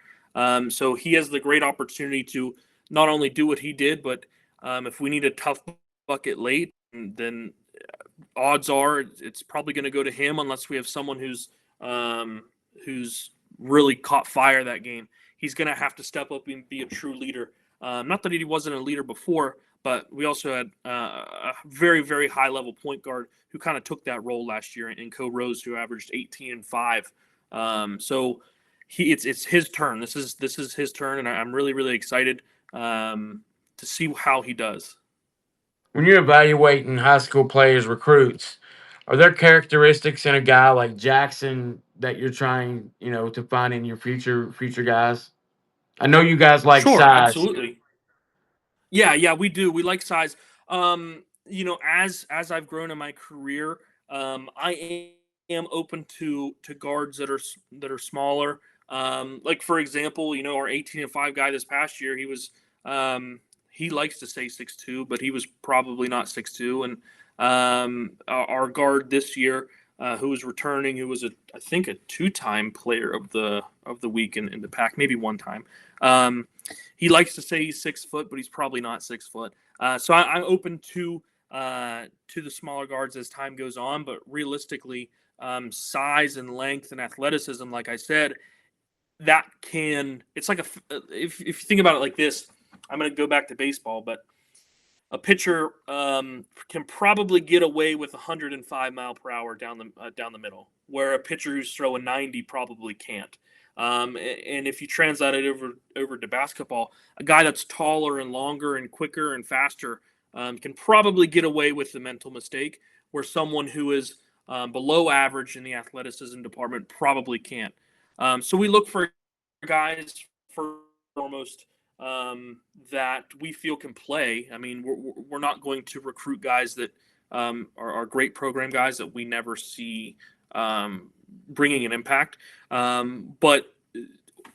S2: So he has the great opportunity to not only do what he did, but if we need a tough bucket late, then odds are it's probably going to go to him, unless we have someone who's really caught fire that game. He's going to have to step up and be a true leader. Not that he wasn't a leader before, but we also had a very, very high level point guard who kind of took that role last year in Co Rose, who averaged 18 and 5. So it's his turn. This is his turn, and I'm really, really excited to see how he does.
S1: When you're evaluating high school players, recruits, are there characteristics in a guy like Jackson that you're trying, to find in your future guys? I know you guys like
S2: Sure,
S1: size.
S2: absolutely. Yeah, we do. We like size. As I've grown in my career, I am open to guards that are smaller. Like for example, our 18 and 5 guy this past year, he likes to say 6'2", but he was probably not 6'2". And our guard this year, who was returning, who was I think a 2-time player of the week in the pack, maybe 1 time. He likes to say he's 6 foot, but he's probably not 6 foot. So I'm open to the smaller guards as time goes on, but realistically, size and length and athleticism, like I said, it's like if you think about it like this, I'm going to go back to baseball, but a pitcher can probably get away with 105 mile per hour down the middle, where a pitcher who's throwing 90 probably can't. And if you translate it over to basketball, a guy that's taller and longer and quicker and faster can probably get away with the mental mistake, where someone who is below average in the athleticism department probably can't. So we look for guys first and foremost that we feel can play. I mean, we're not going to recruit guys that are great program guys that we never see bringing an impact. But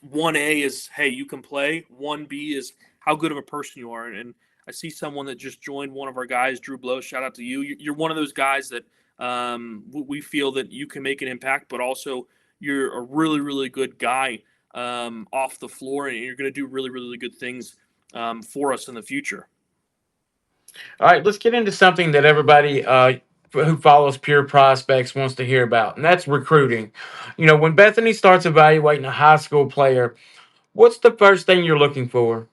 S2: 1A is, hey, you can play. 1B is how good of a person you are. And I see someone that just joined one of our guys, Drew Blow. Shout out to you. You're one of those guys that we feel that you can make an impact, but also you're a really, really good guy off the floor, and you're going to do really, really good things for us in the future.
S1: All right, let's get into something that everybody who follows Pure Prospects wants to hear about, and that's recruiting. When Bethany starts evaluating a high school player, what's the first thing you're looking for?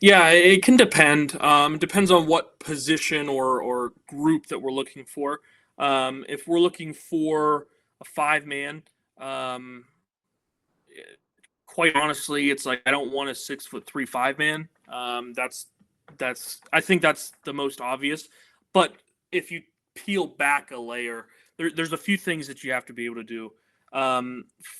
S2: Yeah, it can depend. It depends on what position or group that we're looking for. If we're looking for a 5 man, um, quite honestly, it's like I don't want a 6'3" 5 man. That's I think that's the most obvious. But if you peel back a layer, there's a few things that you have to be able to do.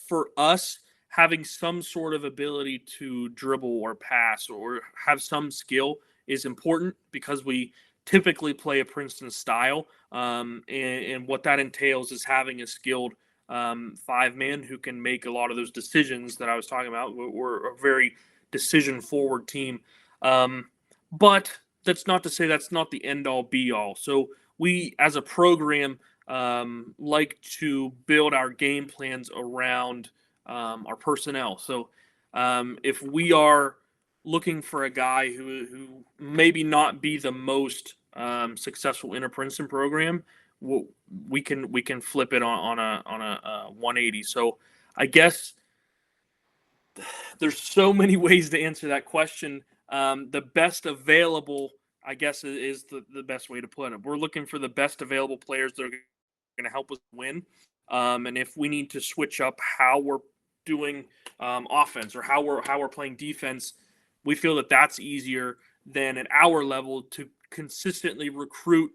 S2: For us, having some sort of ability to dribble or pass or have some skill is important because we typically play a Princeton style, and what that entails is having a skilled 5 man who can make a lot of those decisions that I was talking about. We're a very decision forward team. But that's not to say that's not the end all be all. So we, as a program, like to build our game plans around our personnel. So if we are looking for a guy who maybe not be the most successful in a Princeton program, we can flip it on a 180. So I guess there's so many ways to answer that question. The best available, I guess, is the best way to put it. We're looking for the best available players that are going to help us win. And if we need to switch up how we're doing offense or how we're playing defense, we feel that that's easier than at our level to consistently recruit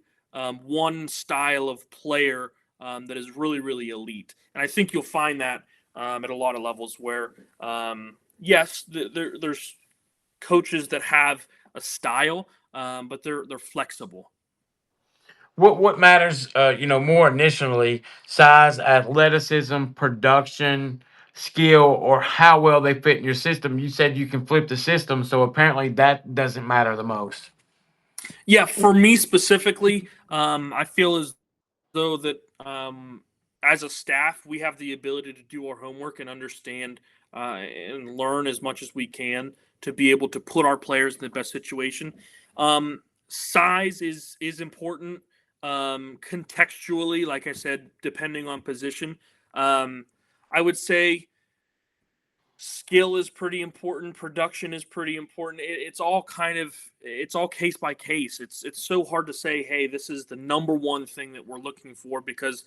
S2: one style of player that is really, really elite. And I think you'll find that at a lot of levels where, yes, there's coaches that have a style, but they're flexible.
S1: What matters, more initially, size, athleticism, production, skill, or how well they fit in your system. You said you can flip the system, so apparently that doesn't matter the most.
S2: Yeah, for me specifically, I feel as though that as a staff, we have the ability to do our homework and understand and learn as much as we can to be able to put our players in the best situation. Size is important contextually, like I said, depending on position. Um, I would say skill is pretty important, production is pretty important. It's all case by case. It's so hard to say, hey, this is the number one thing that we're looking for because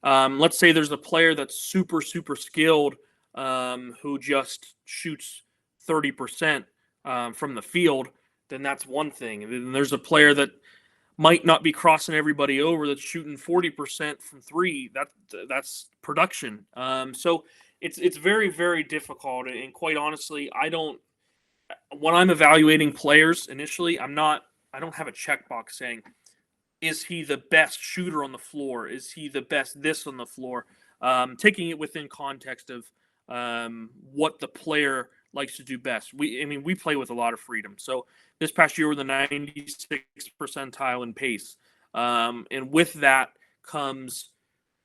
S2: let's say there's a player that's super skilled who just shoots 30% from the field. Then that's one thing. And then there's a player that might not be crossing everybody over that's shooting 40% from three. That's production. So it's very, very difficult. And quite honestly, I don't when I'm evaluating players initially, I don't have a checkbox saying, is he the best shooter on the floor? Is he the best this on the floor? Taking it within context of what the player likes to do best. We play with a lot of freedom. So this past year, we're the 96th percentile in pace, and with that comes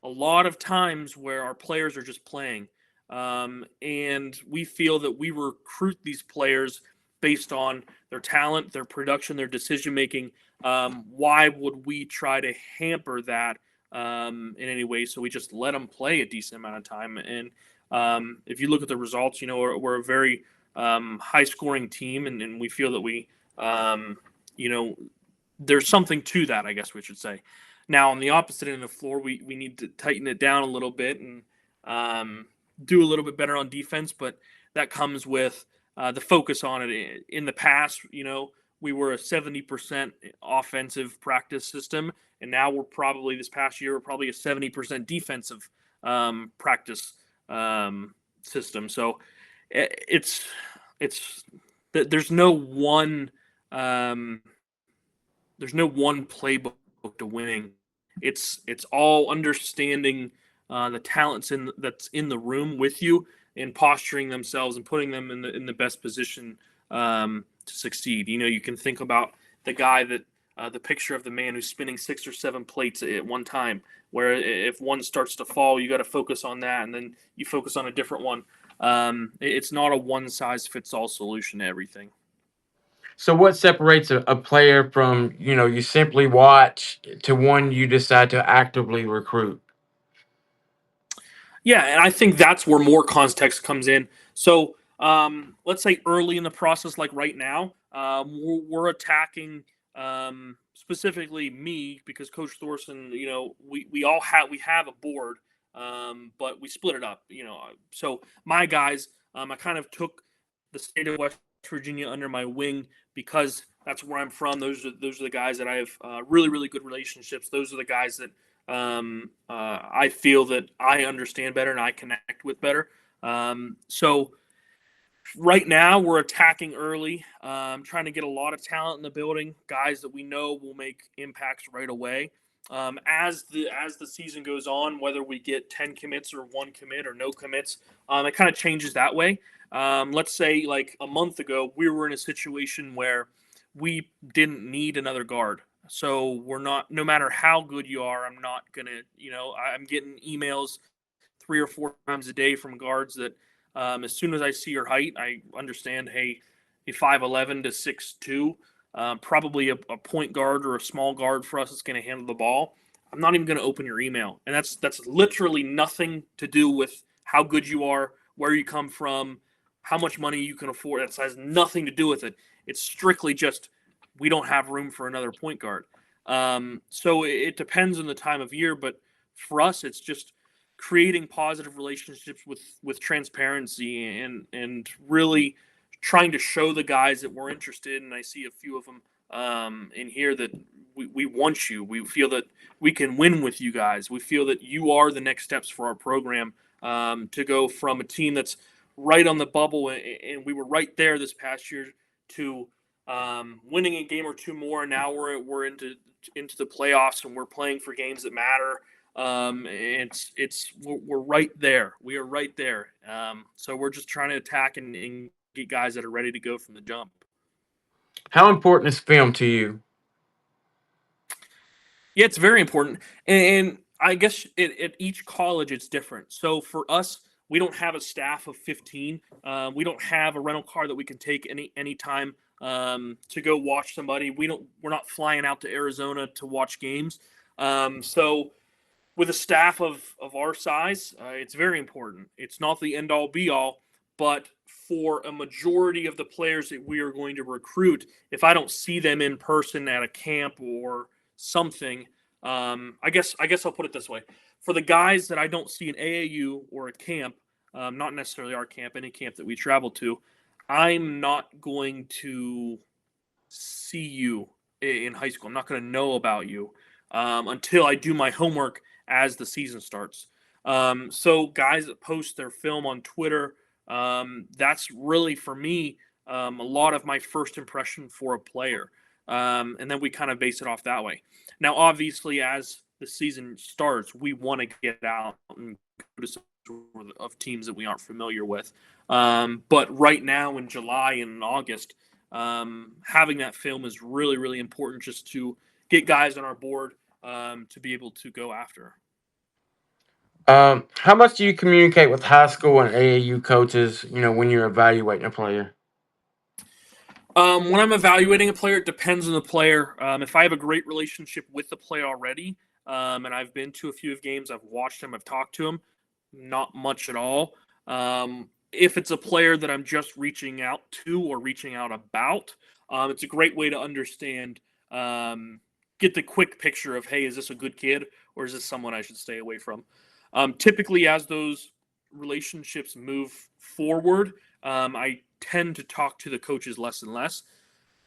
S2: a lot of times where our players are just playing, and we feel that we recruit these players based on their talent, their production, their decision making. Why would we try to hamper that in any way? So we just let them play a decent amount of time. And if you look at the results, we're a very high scoring team, and we feel that you know, there's something to that, I guess we should say. Now, on the opposite end of the floor, we need to tighten it down a little bit and do a little bit better on defense, but that comes with the focus on it. In the past, we were a 70% offensive practice system, and now this past year, we're probably a 70% defensive practice system. So it's there's no one um, there's no one playbook to winning. It's all understanding the talents that's in the room with you and posturing themselves and putting them in the best position to succeed. You can think about the guy that the picture of the man who's spinning 6 or 7 plates at one time, where if one starts to fall, you got to focus on that, and then you focus on a different one. It's not a one size fits all solution to everything.
S1: So, what separates a player from, you simply watch to one you decide to actively recruit?
S2: Yeah, and I think that's where more context comes in. So let's say early in the process, like right now, we're attacking specifically me because Coach Thorson, we have a board, but we split it up. So my guys, I kind of took the state of West Virginia under my wing because that's where I'm from. Those are the guys that I have really really good relationships. Those are the guys that I feel that I understand better and I connect with better. So right now we're attacking early, trying to get a lot of talent in the building, guys that we know will make impacts right away. As the season goes on, whether we get 10 commits or 1 commit or no commits, it kind of changes that way. Let's say like a month ago, we were in a situation where we didn't need another guard. So we're not, no matter how good you are, I'm not gonna, I'm getting emails 3 or 4 times a day from guards that as soon as I see your height, I understand, hey, a 5'11" to 6'2", probably a point guard or a small guard for us that's going to handle the ball. I'm not even going to open your email. And that's literally nothing to do with how good you are, where you come from, how much money you can afford. That has nothing to do with it. It's strictly just we don't have room for another point guard. So it depends on the time of year, but for us, it's just creating positive relationships with transparency and really trying to show the guys that we're interested. And I see a few of them in here that we want you. We feel that we can win with you guys. We feel that you are the next steps for our program to go from a team that's right on the bubble, and we were right there this past year, to winning a game or two more. And now we're into the playoffs and we're playing for games that matter. We're right there. We are right there. So we're just trying to attack and get guys that are ready to go from the jump.
S1: How important is film to you?
S2: Yeah, it's very important. And I guess at each college it's different. So for us, we don't have a staff of 15. We don't have a rental car that we can take any time to go watch somebody. We're not flying out to Arizona to watch games. So with a staff of our size, it's very important. It's not the end all be all, but for a majority of the players that we are going to recruit, if I don't see them in person at a camp or something, I guess I'll put it this way: for the guys that I don't see in AAU or a camp, not necessarily our camp, any camp that we travel to, I'm not going to see you in high school. I'm not going to know about you until I do my homework as the season starts. So guys that post their film on Twitter, that's really for me a lot of my first impression for a player. And then we kind of base it off that way. Now, obviously, as the season starts, we want to get out and go to some of teams that we aren't familiar with. But right now in July and in August, having that film is really, really important just to get guys on our board to be able to go after.
S1: How much do you communicate with high school and AAU coaches, when you're evaluating a player?
S2: When I'm evaluating a player, it depends on the player. If I have a great relationship with the player already, and I've been to a few of games, I've watched him, I've talked to him, not much at all. If it's a player that I'm just reaching out to or reaching out about, it's a great way to understand, get the quick picture of, hey, is this a good kid or is this someone I should stay away from? Typically, as those relationships move forward, I tend to talk to the coaches less and less.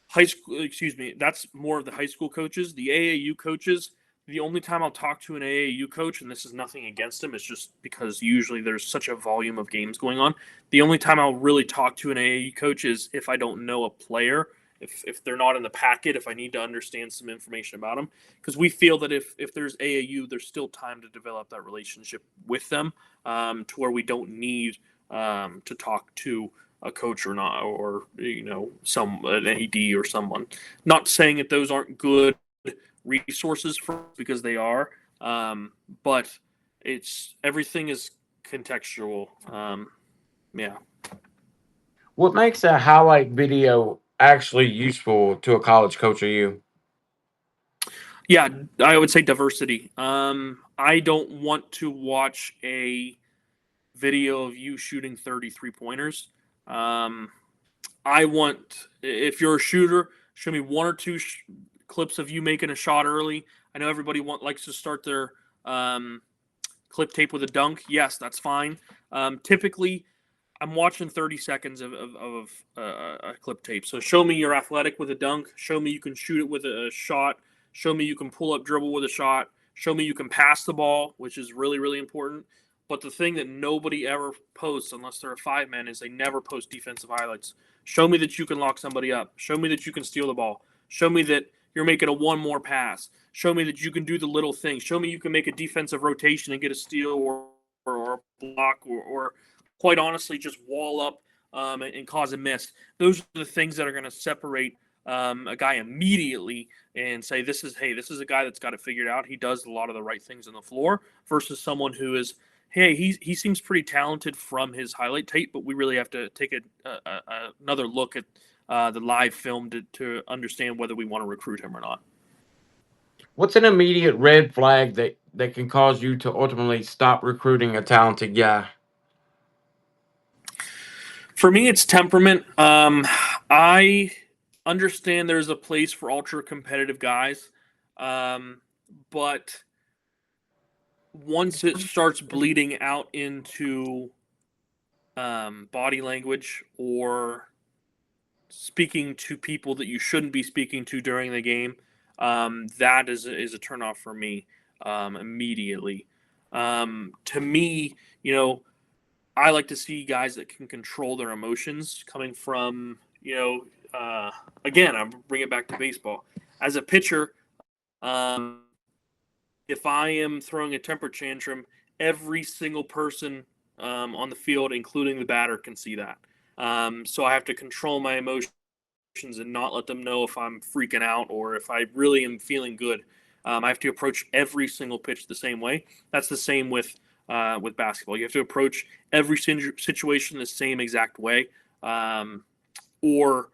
S2: High school, excuse me, that's more of the high school coaches. The AAU coaches, the only time I'll talk to an AAU coach, and this is nothing against them, it's just because usually there's such a volume of games going on. The only time I'll really talk to an AAU coach is if I don't know a player, if they're not in the packet, if I need to understand some information about them, because we feel that if there's AAU, there's still time to develop that relationship with them, to where we don't need to talk to a coach or not, or some an AD or someone. Not saying that those aren't good resources for us, because they are, but it's everything is contextual. Yeah.
S1: What makes a highlight video actually useful to a college coach or you?
S2: Yeah, I would say diversity. I don't want to watch a video of you shooting 33 pointers. Um, I want, if you're a shooter, show me one or two clips of you making a shot early. I know everybody likes to start their clip tape with a dunk. Yes, that's fine. Typically, I'm watching 30 seconds of a clip tape. So show me you're athletic with a dunk. Show me you can shoot it with a shot. Show me you can pull up dribble with a shot. Show me you can pass the ball, which is really, really important. But the thing that nobody ever posts, unless they're a five man, is they never post defensive highlights. Show me that you can lock somebody up. Show me that you can steal the ball. Show me that you're making a one more pass. Show me that you can do the little things. Show me you can make a defensive rotation and get a steal or a block or quite honestly just wall up and cause a miss. Those are the things that are going to separate a guy immediately and say, this is a guy that's got it figured out. He does a lot of the right things on the floor, versus someone who is, hey, he seems pretty talented from his highlight tape, but we really have to take another look at the live film to understand whether we want to recruit him or not.
S1: What's an immediate red flag that can cause you to ultimately stop recruiting a talented guy?
S2: For me, it's temperament. I understand there's a place for ultra competitive guys, but once it starts bleeding out into body language or speaking to people that you shouldn't be speaking to during the game, that is a turnoff for me immediately. To me, I like to see guys that can control their emotions coming from, again, I'm bringing it back to baseball. As a pitcher, if I am throwing a temper tantrum, every single person on the field, including the batter, can see that. So I have to control my emotions and not let them know if I'm freaking out or if I really am feeling good. I have to approach every single pitch the same way. That's the same with basketball. You have to approach every situation the same exact way, or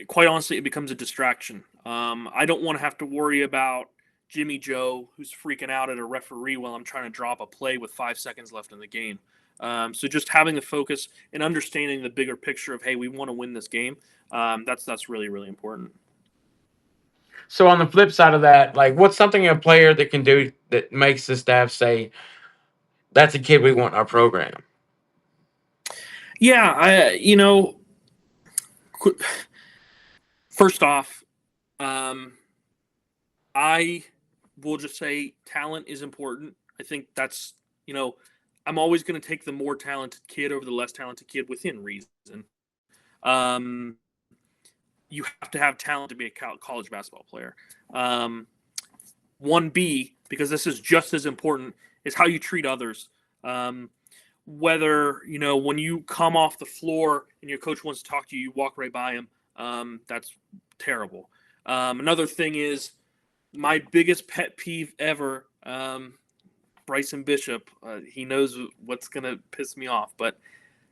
S2: quite honestly, it becomes a distraction. I don't want to have to worry about Jimmy Joe who's freaking out at a referee while I'm trying to drop a play with 5 seconds left in the game. So just having the focus and understanding the bigger picture of, hey, we want to win this game. That's really, really important.
S1: So on the flip side of that, like what's something a player that can do that makes the staff say, that's a kid we want in our program?
S2: Yeah, first off, I will just say talent is important. I think that's, I'm always going to take the more talented kid over the less talented kid within reason. You have to have talent to be a college basketball player. 1B, because this is just as important, is how you treat others. Whether, when you come off the floor and your coach wants to talk to you, you walk right by him. That's terrible. Another thing is my biggest pet peeve ever, Bryson Bishop. He knows what's going to piss me off, but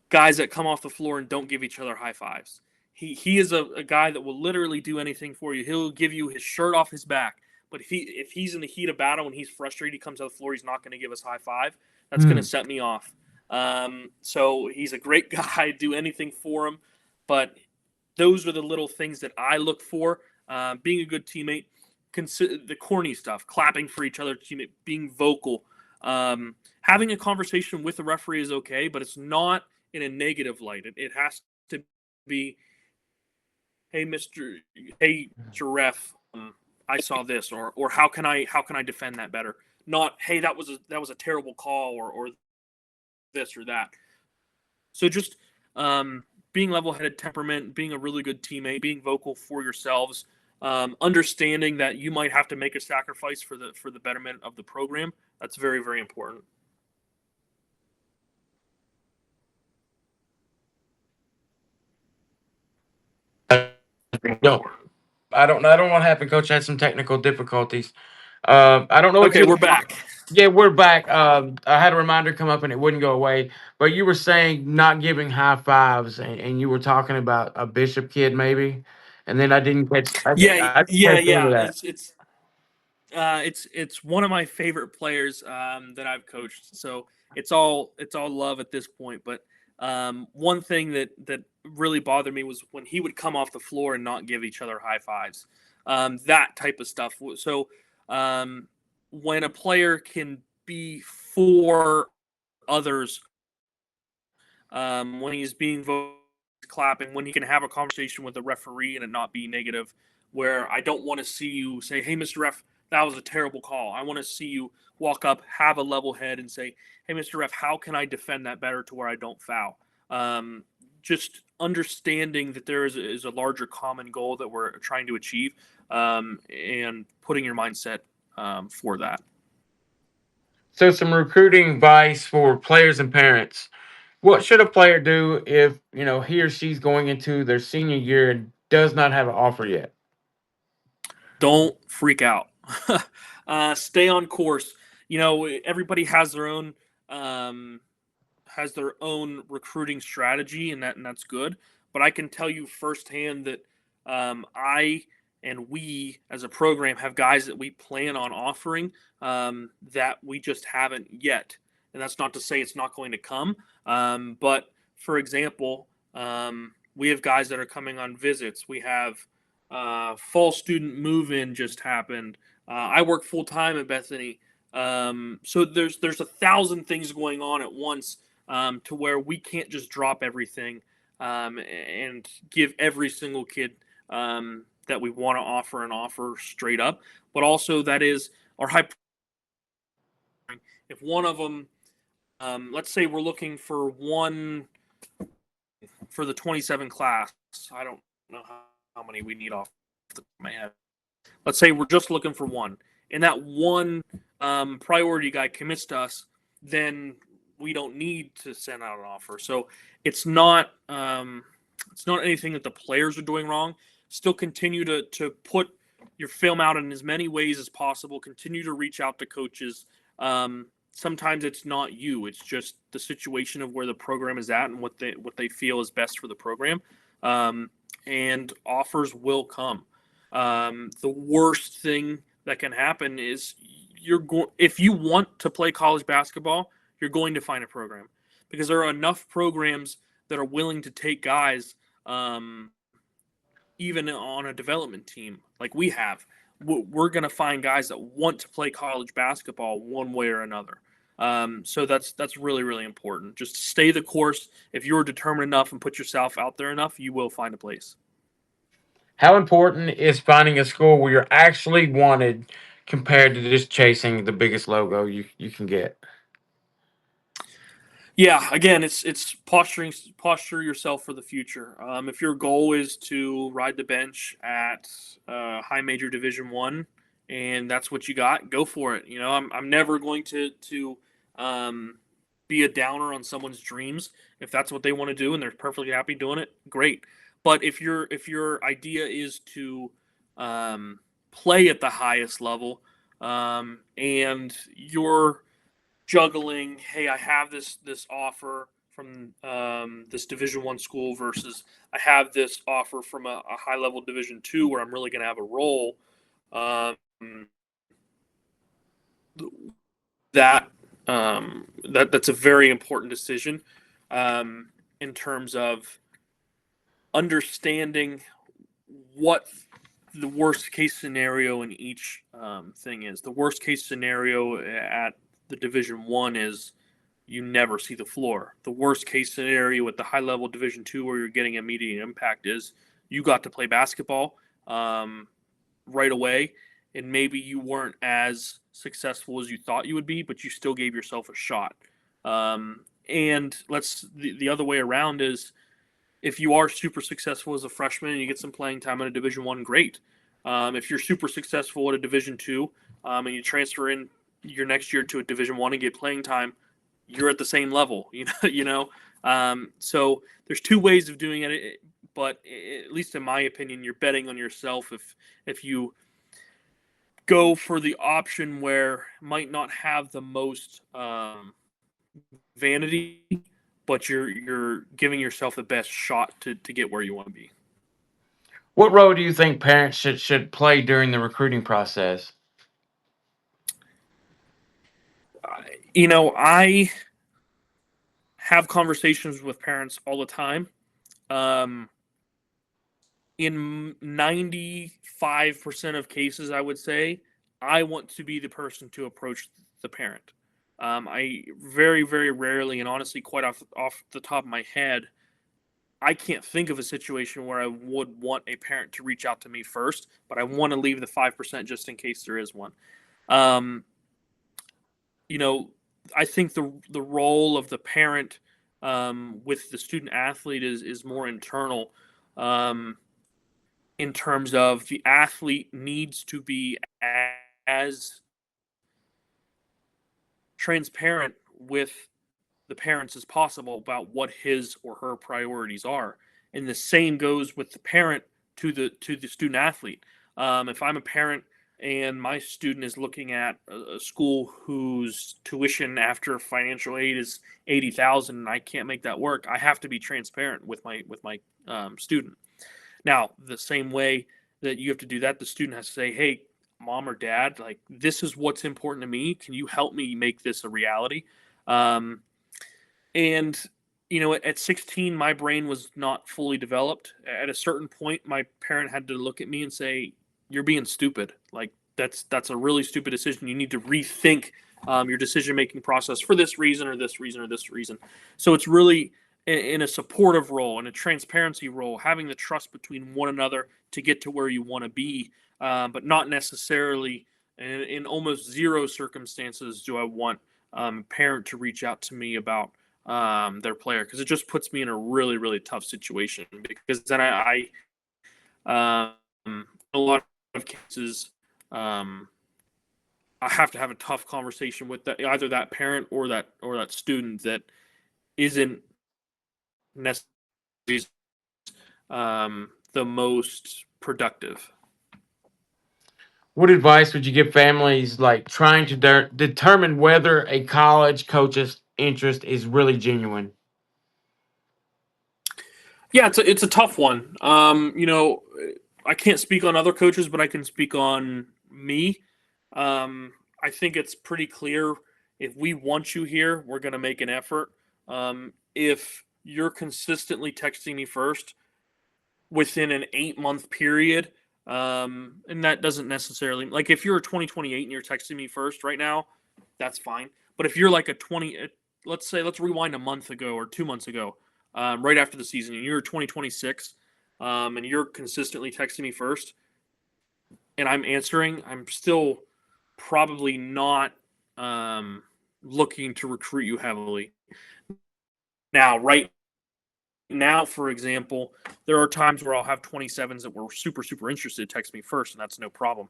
S2: guys that come off the floor and don't give each other high fives. He is a guy that will literally do anything for you. He'll give you his shirt off his back. But if he's in the heat of battle and he's frustrated, he comes to the floor, he's not going to give us high five. That's going to set me off. So he's a great guy. Do anything for him. But those are the little things that I look for. Being a good teammate, the corny stuff, clapping for each other, teammate, being vocal. Having a conversation with the referee is okay, but it's not in a negative light. It has to be, hey, Mr. Ref, I saw this, or how can I defend that better? Not, hey, that was a terrible call, or this or that. So just being level-headed, temperament, being a really good teammate, being vocal for yourselves, understanding that you might have to make a sacrifice for the betterment of the program. That's very, very important.
S1: No, I don't want to happen. Coach had some technical difficulties. I don't know what
S2: Okay,
S1: you.
S2: we're back.
S1: Yeah, we're back. I had a reminder come up and it wouldn't go away. But you were saying not giving high fives, and you were talking about a Bishop kid maybe, and then I didn't catch.
S2: Yeah,
S1: I didn't
S2: yeah,
S1: catch the end of
S2: yeah.
S1: that.
S2: It's one of my favorite players that I've coached. So it's all love at this point. But one thing that really bothered me was when he would come off the floor and not give each other high fives. That type of stuff. So um, when a player can be for others, when he's being clapping, when he can have a conversation with the referee and it not be negative, where I don't want to see you say, hey, Mr. Ref, that was a terrible call. I want to see you walk up, have a level head, and say, hey, Mr. Ref, how can I defend that better to where I don't foul? Just understanding that there is a larger common goal that we're trying to achieve, and putting your mindset for that.
S1: So some recruiting advice for players and parents. What should a player do if he or she's going into their senior year and does not have an offer yet?
S2: Don't freak out. Stay on course. Everybody um, has their own recruiting strategy, and that's good. But I can tell you firsthand that I and we as a program have guys that we plan on offering, that we just haven't yet. And that's not to say it's not going to come. But for example, we have guys that are coming on visits. We have fall student move in just happened. I work full time at Bethany, so there's 1,000 things going on at once, to where we can't just drop everything, and give every single kid that we want to offer an offer straight up. But also that is our high. If one of them, let's say we're looking for one for the 27 class. I don't know how many we need off the top of my head. Let's say we're just looking for one, and that one priority guy commits to us, then we don't need to send out an offer. So it's not anything that the players are doing wrong. Still continue to put your film out in as many ways as possible. Continue to reach out to coaches. Sometimes it's not you; it's just the situation of where the program is at and what they feel is best for the program. And offers will come. The worst thing that can happen is if you want to play college basketball, you're going to find a program, because there are enough programs that are willing to take guys, even on a development team like we have. We're going to find guys that want to play college basketball one way or another. So that's really, really important. Just stay the course. If you're determined enough and put yourself out there enough, you will find a place.
S1: How important is finding a school where you're actually wanted compared to just chasing the biggest logo you can get?
S2: Yeah, again, it's posture yourself for the future. If your goal is to ride the bench at high major Division 1, and that's what you got, go for it. I'm never going to um, be a downer on someone's dreams. If that's what they want to do and they're perfectly happy doing it, great. But if your idea is to play at the highest level, and you're juggling, hey, I have this offer from this Division 1 school versus I have this offer from a high level Division 2 where I'm really going to have a role. Um, that that's a very important decision, in terms of understanding what the worst case scenario in each thing is. The worst case scenario at the Division One is you never see the floor. The worst case scenario with the high level Division Two, where you're getting immediate impact, is you got to play basketball right away, and maybe you weren't as successful as you thought you would be, but you still gave yourself a shot. And the other way around is if you are super successful as a freshman and you get some playing time in a Division One, great. If you're super successful at a Division Two and you transfer in your next year to a Division One and get playing time, you're at the same level. So there's two ways of doing it, but at least in my opinion, you're betting on yourself if you go for the option where might not have the most vanity, but you're giving yourself the best shot to get where you want to be.
S1: What role do you think parents should play during the recruiting process?
S2: I have conversations with parents all the time. In 95% of cases, I would say I want to be the person to approach the parent. I very, very rarely, and honestly, quite off the top of my head, I can't think of a situation where I would want a parent to reach out to me first, but I want to leave the 5% just in case there is one. Um, I think the role of the parent with the student athlete is more internal. In terms of the athlete needs to be as transparent with the parents as possible about what his or her priorities are, and the same goes with the parent to the student athlete. If I'm a parent and my student is looking at a school whose tuition after financial aid is 80,000 and I can't make that work, I have to be transparent with my student. Now, the same way that you have to do that, the student has to say, "Hey, mom or dad, like this is what's important to me. Can you help me make this a reality?" Um, and at 16, my brain was not fully developed. At a certain point, my parent had to look at me and say, "You're being stupid. Like that's a really stupid decision. You need to rethink your decision making process for this reason or this reason or this reason." So it's really in a supportive role, in a transparency role, having the trust between one another to get to where you want to be, but not necessarily in almost zero circumstances do I want a parent to reach out to me about their player, because it just puts me in a really, really tough situation, because then in a lot of cases, I have to have a tough conversation with either that parent or that student that isn't necessarily the most productive.
S1: What advice would you give families like trying to determine whether a college coach's interest is really genuine?
S2: Yeah, it's a tough one. I can't speak on other coaches, but I can speak on me. I think it's pretty clear, if we want you here, we're going to make an effort. If you're consistently texting me first within an 8-month period, and that doesn't necessarily, like, if you're a 2028 and you're texting me first right now, that's fine. But if you're like let's rewind a month ago or 2 months ago, right after the season, and you're 2026, and you're consistently texting me first, and I'm answering, I'm still probably not looking to recruit you heavily. Now, right now, for example, there are times where I'll have 27s that were super, super interested text me first, and that's no problem,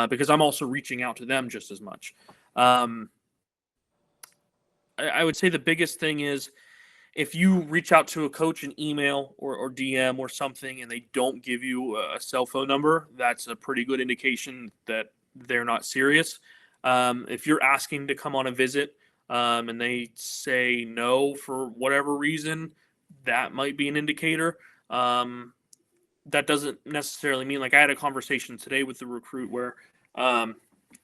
S2: because I'm also reaching out to them just as much. I would say the biggest thing is, if you reach out to a coach in email or DM or something and they don't give you a cell phone number, that's a pretty good indication that they're not serious. If you're asking to come on a visit and they say no for whatever reason, that might be an indicator. That doesn't necessarily mean, like, I had a conversation today with the recruit where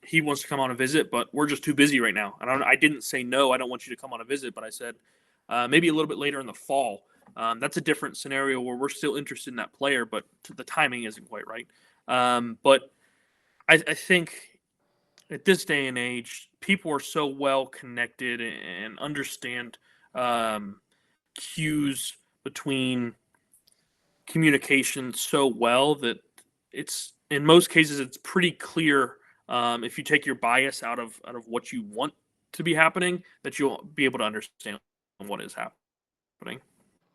S2: he wants to come on a visit, but we're just too busy right now. And I didn't say no, I don't want you to come on a visit, but I said maybe a little bit later in the fall. That's a different scenario where we're still interested in that player, but the timing isn't quite right. But I think at this day and age, people are so well connected and understand um, cues between communication so well that it's in most cases it's pretty clear, if you take your bias out of what you want to be happening, that you'll be able to understand what is happening.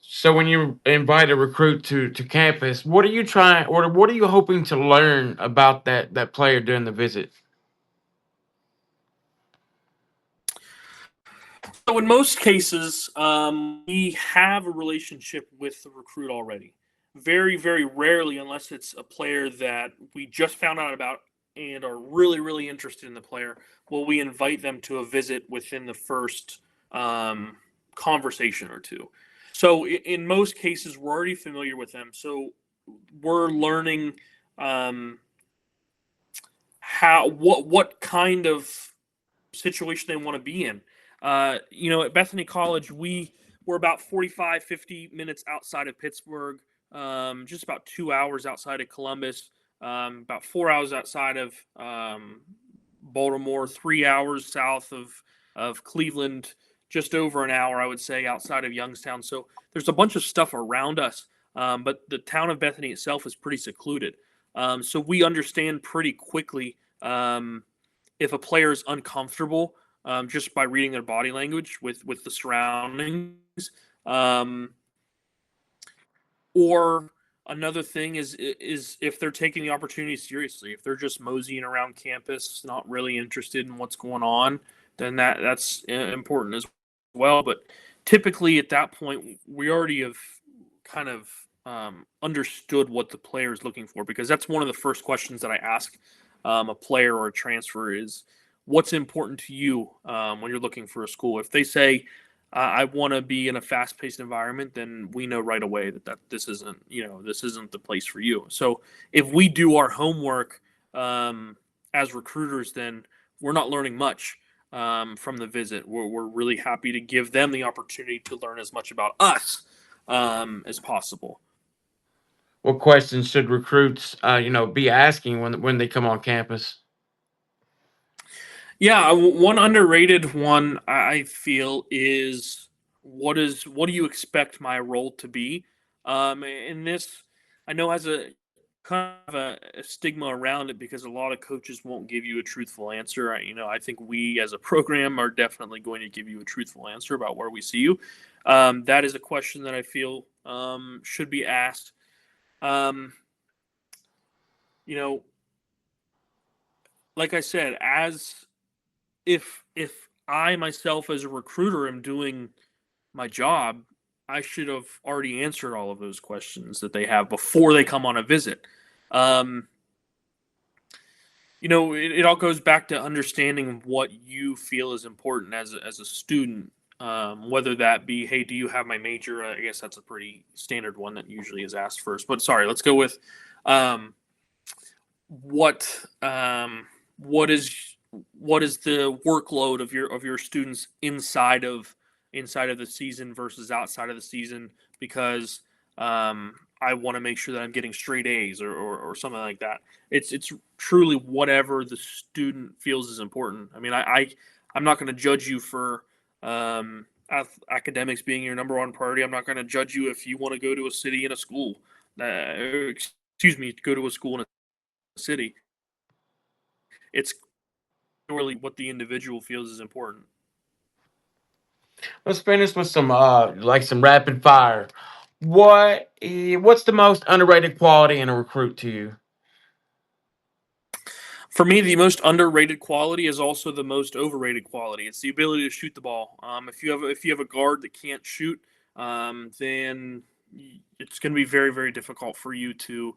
S1: So when you invite a recruit to campus, what are you trying or what are you hoping to learn about that player during the visit?
S2: So in most cases, we have a relationship with the recruit already. Very, very rarely, unless it's a player that we just found out about and are really, really interested in the player, will we invite them to a visit within the first um, conversation or two. So in most cases, we're already familiar with them. So we're learning um, what kind of situation they want to be in. At Bethany College, we were about 45, 50 minutes outside of Pittsburgh, just about 2 hours outside of Columbus, about 4 hours outside of Baltimore, 3 hours south of Cleveland, just over an hour, I would say, outside of Youngstown. So there's a bunch of stuff around us, but the town of Bethany itself is pretty secluded. So we understand pretty quickly if a player is uncomfortable, just by reading their body language with the surroundings. Um, or another thing is if they're taking the opportunity seriously. If they're just moseying around campus, not really interested in what's going on, then that's important as well. But typically at that point, we already have kind of understood what the player is looking for, because that's one of the first questions that I ask a player or a transfer is, what's important to you when you're looking for a school. If they say I want to be in a fast-paced environment, then we know right away that this isn't the place for you. So if we do our homework as recruiters, then we're not learning much from the visit. We're really happy to give them the opportunity to learn as much about us as possible.
S1: What questions should recruits be asking when they come on campus?
S2: Yeah, one underrated one I feel is what do you expect my role to be? In this, I know has a kind of a stigma around it because a lot of coaches won't give you a truthful answer. I think we as a program are definitely going to give you a truthful answer about where we see you. That is a question that I feel should be asked. Um, you know, like I said, as if I myself as a recruiter am doing my job, I should have already answered all of those questions that they have before they come on a visit. Um, it all goes back to understanding what you feel is important as a student. Whether that be, hey, do you have my major? I guess that's a pretty standard one that usually is asked first. But sorry, let's go with um, what what is what is the workload of your students inside of the season versus outside of the season, because I want to make sure that I'm getting straight A's or something like that. It's truly whatever the student feels is important. I mean, I'm not going to judge you for academics being your number one priority. I'm not going to judge you if you want to go to a city and a school. Excuse me, go to a school in a city. It's really what the individual feels is important.
S1: Let's finish with some rapid fire. What's the most underrated quality in a recruit to you?
S2: For me, the most underrated quality is also the most overrated quality. It's the ability to shoot the ball. If you have a guard that can't shoot, then it's going to be very, very difficult for you to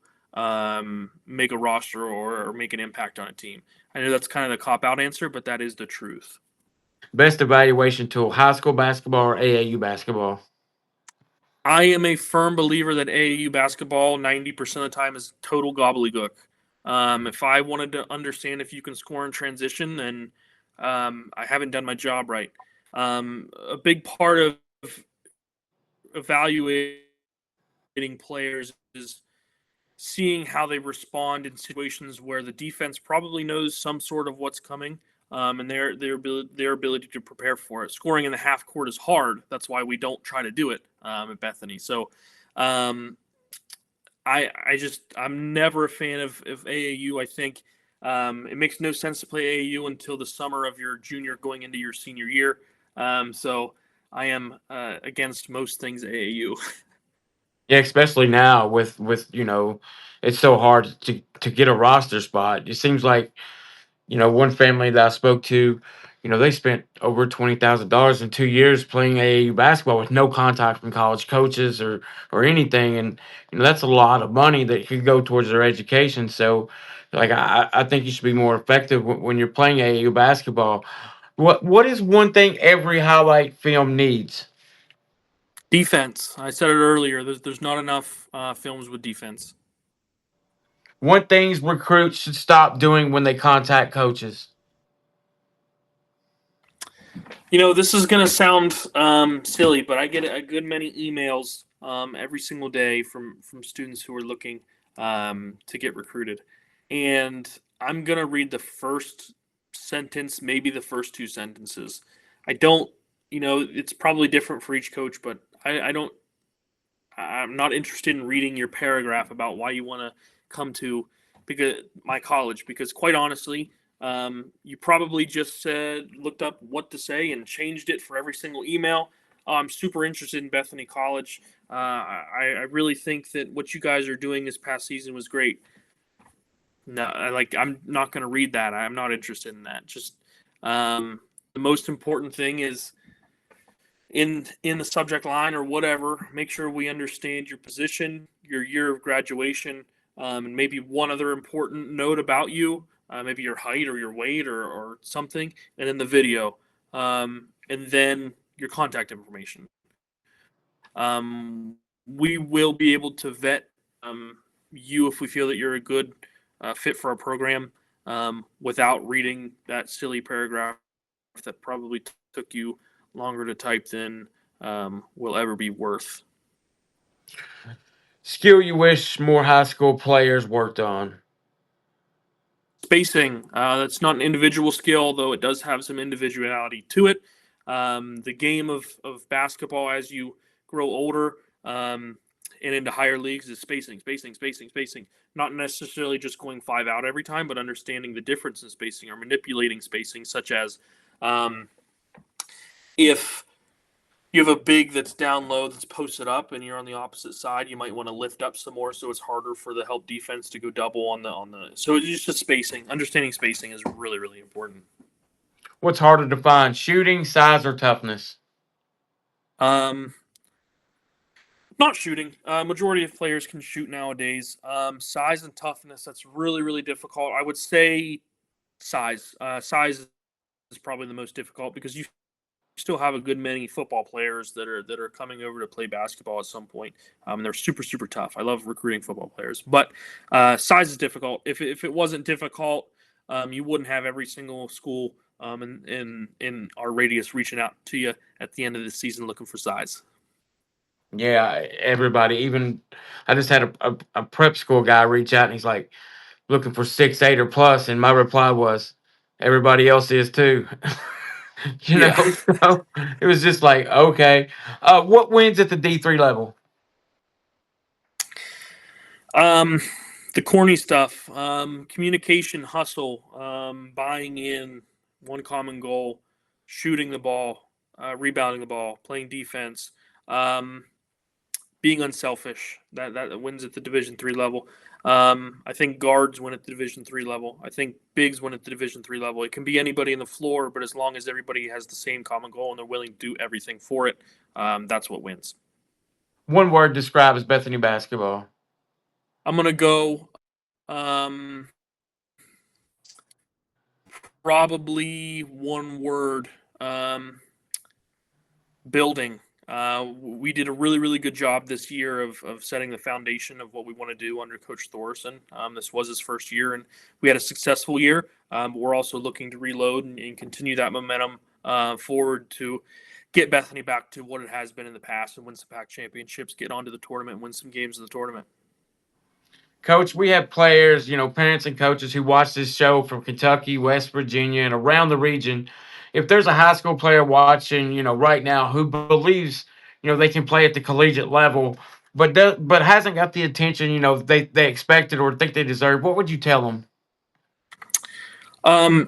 S2: make a roster or make an impact on a team. I know that's kind of the cop out answer, but that is the truth.
S1: Best evaluation tool: high school basketball or AAU basketball?
S2: I am a firm believer that AAU basketball 90% of the time is total gobbledygook. If I wanted to understand if you can score in transition, then I haven't done my job right. A big part of evaluating players is seeing how they respond in situations where the defense probably knows some sort of what's coming, and their ability to prepare for it. Scoring in the half court is hard. That's why we don't try to do it at Bethany. So um, I'm never a fan of AAU. I think it makes no sense to play AAU until the summer of your junior going into your senior year. So I am against most things AAU.
S1: Yeah, especially now with it's so hard to get a roster spot. It seems like one family that I spoke to, they spent over $20,000 in 2 years playing AAU basketball with no contact from college coaches or anything, and that's a lot of money that could go towards their education. So, like I think you should be more effective when you're playing AAU basketball. What is one thing every highlight film needs?
S2: Defense. I said it earlier. There's not enough films with defense.
S1: One things recruits should stop doing when they contact coaches.
S2: This is going to sound silly, but I get a good many emails every single day from students who are looking to get recruited. And I'm going to read the first sentence, maybe the first two sentences. I don't, it's probably different for each coach, but I'm not interested in reading your paragraph about why you want to come to my college, because quite honestly, you probably just looked up what to say and changed it for every single email. I'm super interested in Bethany College. I really think that what you guys are doing this past season was great. No, I'm not going to read that. I'm not interested in that. Just the most important thing is in the subject line or whatever. Make sure we understand your position, your year of graduation, and maybe one other important note about you, maybe your height or your weight or something, and then the video, and then your contact information. We will be able to vet you if we feel that you're a good fit for our program without reading that silly paragraph that probably took you longer to type than will ever be worth.
S1: Skill you wish more high school players worked on.
S2: Spacing, that's not an individual skill, though it does have some individuality to it. The game of basketball as you grow older and into higher leagues is spacing, spacing, spacing, spacing. Not necessarily just going 5 out every time, but understanding the difference in spacing or manipulating spacing, such as if you have a big that's down low that's posted up and you're on the opposite side, you might want to lift up some more so it's harder for the help defense to go double on the so it's just spacing. Understanding spacing is really, really important.
S1: What's harder to find, shooting, size, or toughness?
S2: Um Not shooting. Majority of players can shoot nowadays. Size and toughness, that's really, really difficult. I would say size. Size is probably the most difficult because you still have a good many football players that are coming over to play basketball at some point. They're super, super tough. I love recruiting football players, but size is difficult. If it wasn't difficult, you wouldn't have every single school in our radius reaching out to you at the end of the season looking for size.
S1: Yeah, everybody. Even I just had a prep school guy reach out and he's like looking for 6'8" or plus, and my reply was, "Everybody else is too."
S2: Yeah.
S1: So it was just like, okay. What wins at the D3 level?
S2: Um, the corny stuff, communication, hustle, buying in, one common goal, shooting the ball, rebounding the ball, playing defense, um, being unselfish. That wins at the Division 3 level. I think guards win at the Division 3 level. I think bigs win at the Division 3 level. It can be anybody in the floor, but as long as everybody has the same common goal and they're willing to do everything for it, that's what wins.
S1: One word describes Bethany basketball.
S2: I'm gonna go. Um, Probably one word. Building. We did a really, really good job this year of setting the foundation of what we want to do under Coach Thorson. This was his first year, and we had a successful year. But we're also looking to reload and continue that momentum forward to get Bethany back to what it has been in the past and win some PAC championships, get onto the tournament, and win some games in the tournament.
S1: Coach, we have players, parents and coaches who watch this show from Kentucky, West Virginia, and around the region. If there's a high school player watching, right now who believes, they can play at the collegiate level, but hasn't got the attention, they expected or think they deserve, what would you tell them?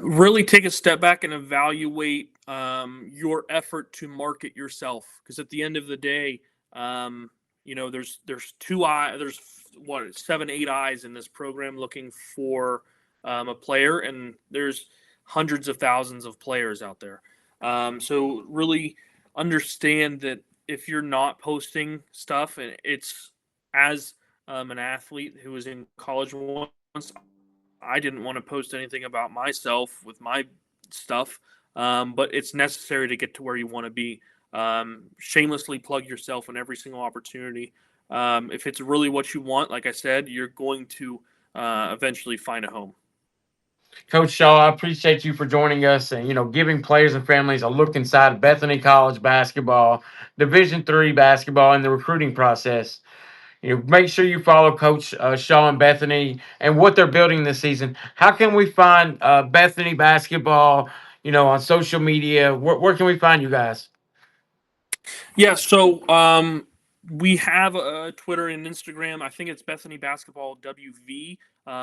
S2: Really take a step back and evaluate your effort to market yourself. Because at the end of the day, there's there's what 7, 8 eyes in this program looking for a player, and there's hundreds of thousands of players out there. So really understand that if you're not posting stuff, and it's as an athlete who was in college once, I didn't want to post anything about myself with my stuff, but it's necessary to get to where you want to be. Shamelessly plug yourself in every single opportunity. If it's really what you want, like I said, you're going to eventually find a home.
S1: Coach Shaw, I appreciate you for joining us and giving players and families a look inside of Bethany College basketball, Division III basketball, and the recruiting process. Make sure you follow Coach Shaw and Bethany and what they're building this season. How can we find Bethany basketball? On social media. Where can we find you guys?
S2: Yeah, so we have a Twitter and Instagram. I think it's Bethany Basketball WV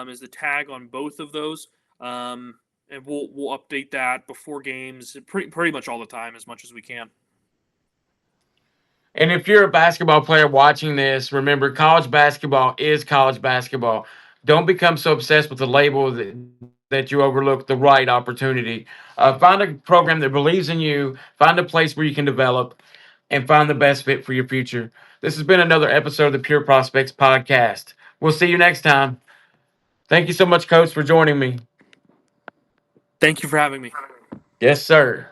S2: is the tag on both of those. And we'll update that before games, pretty much all the time, as much as we can.
S1: And if you're a basketball player watching this, remember college basketball is college basketball. Don't become so obsessed with the label that you overlook the right opportunity. Find a program that believes in you, find a place where you can develop, and find the best fit for your future. This has been another episode of the Pure Prospects Podcast. We'll see you next time. Thank you so much, Coach, for joining me.
S2: Thank you for having me.
S1: Yes, sir.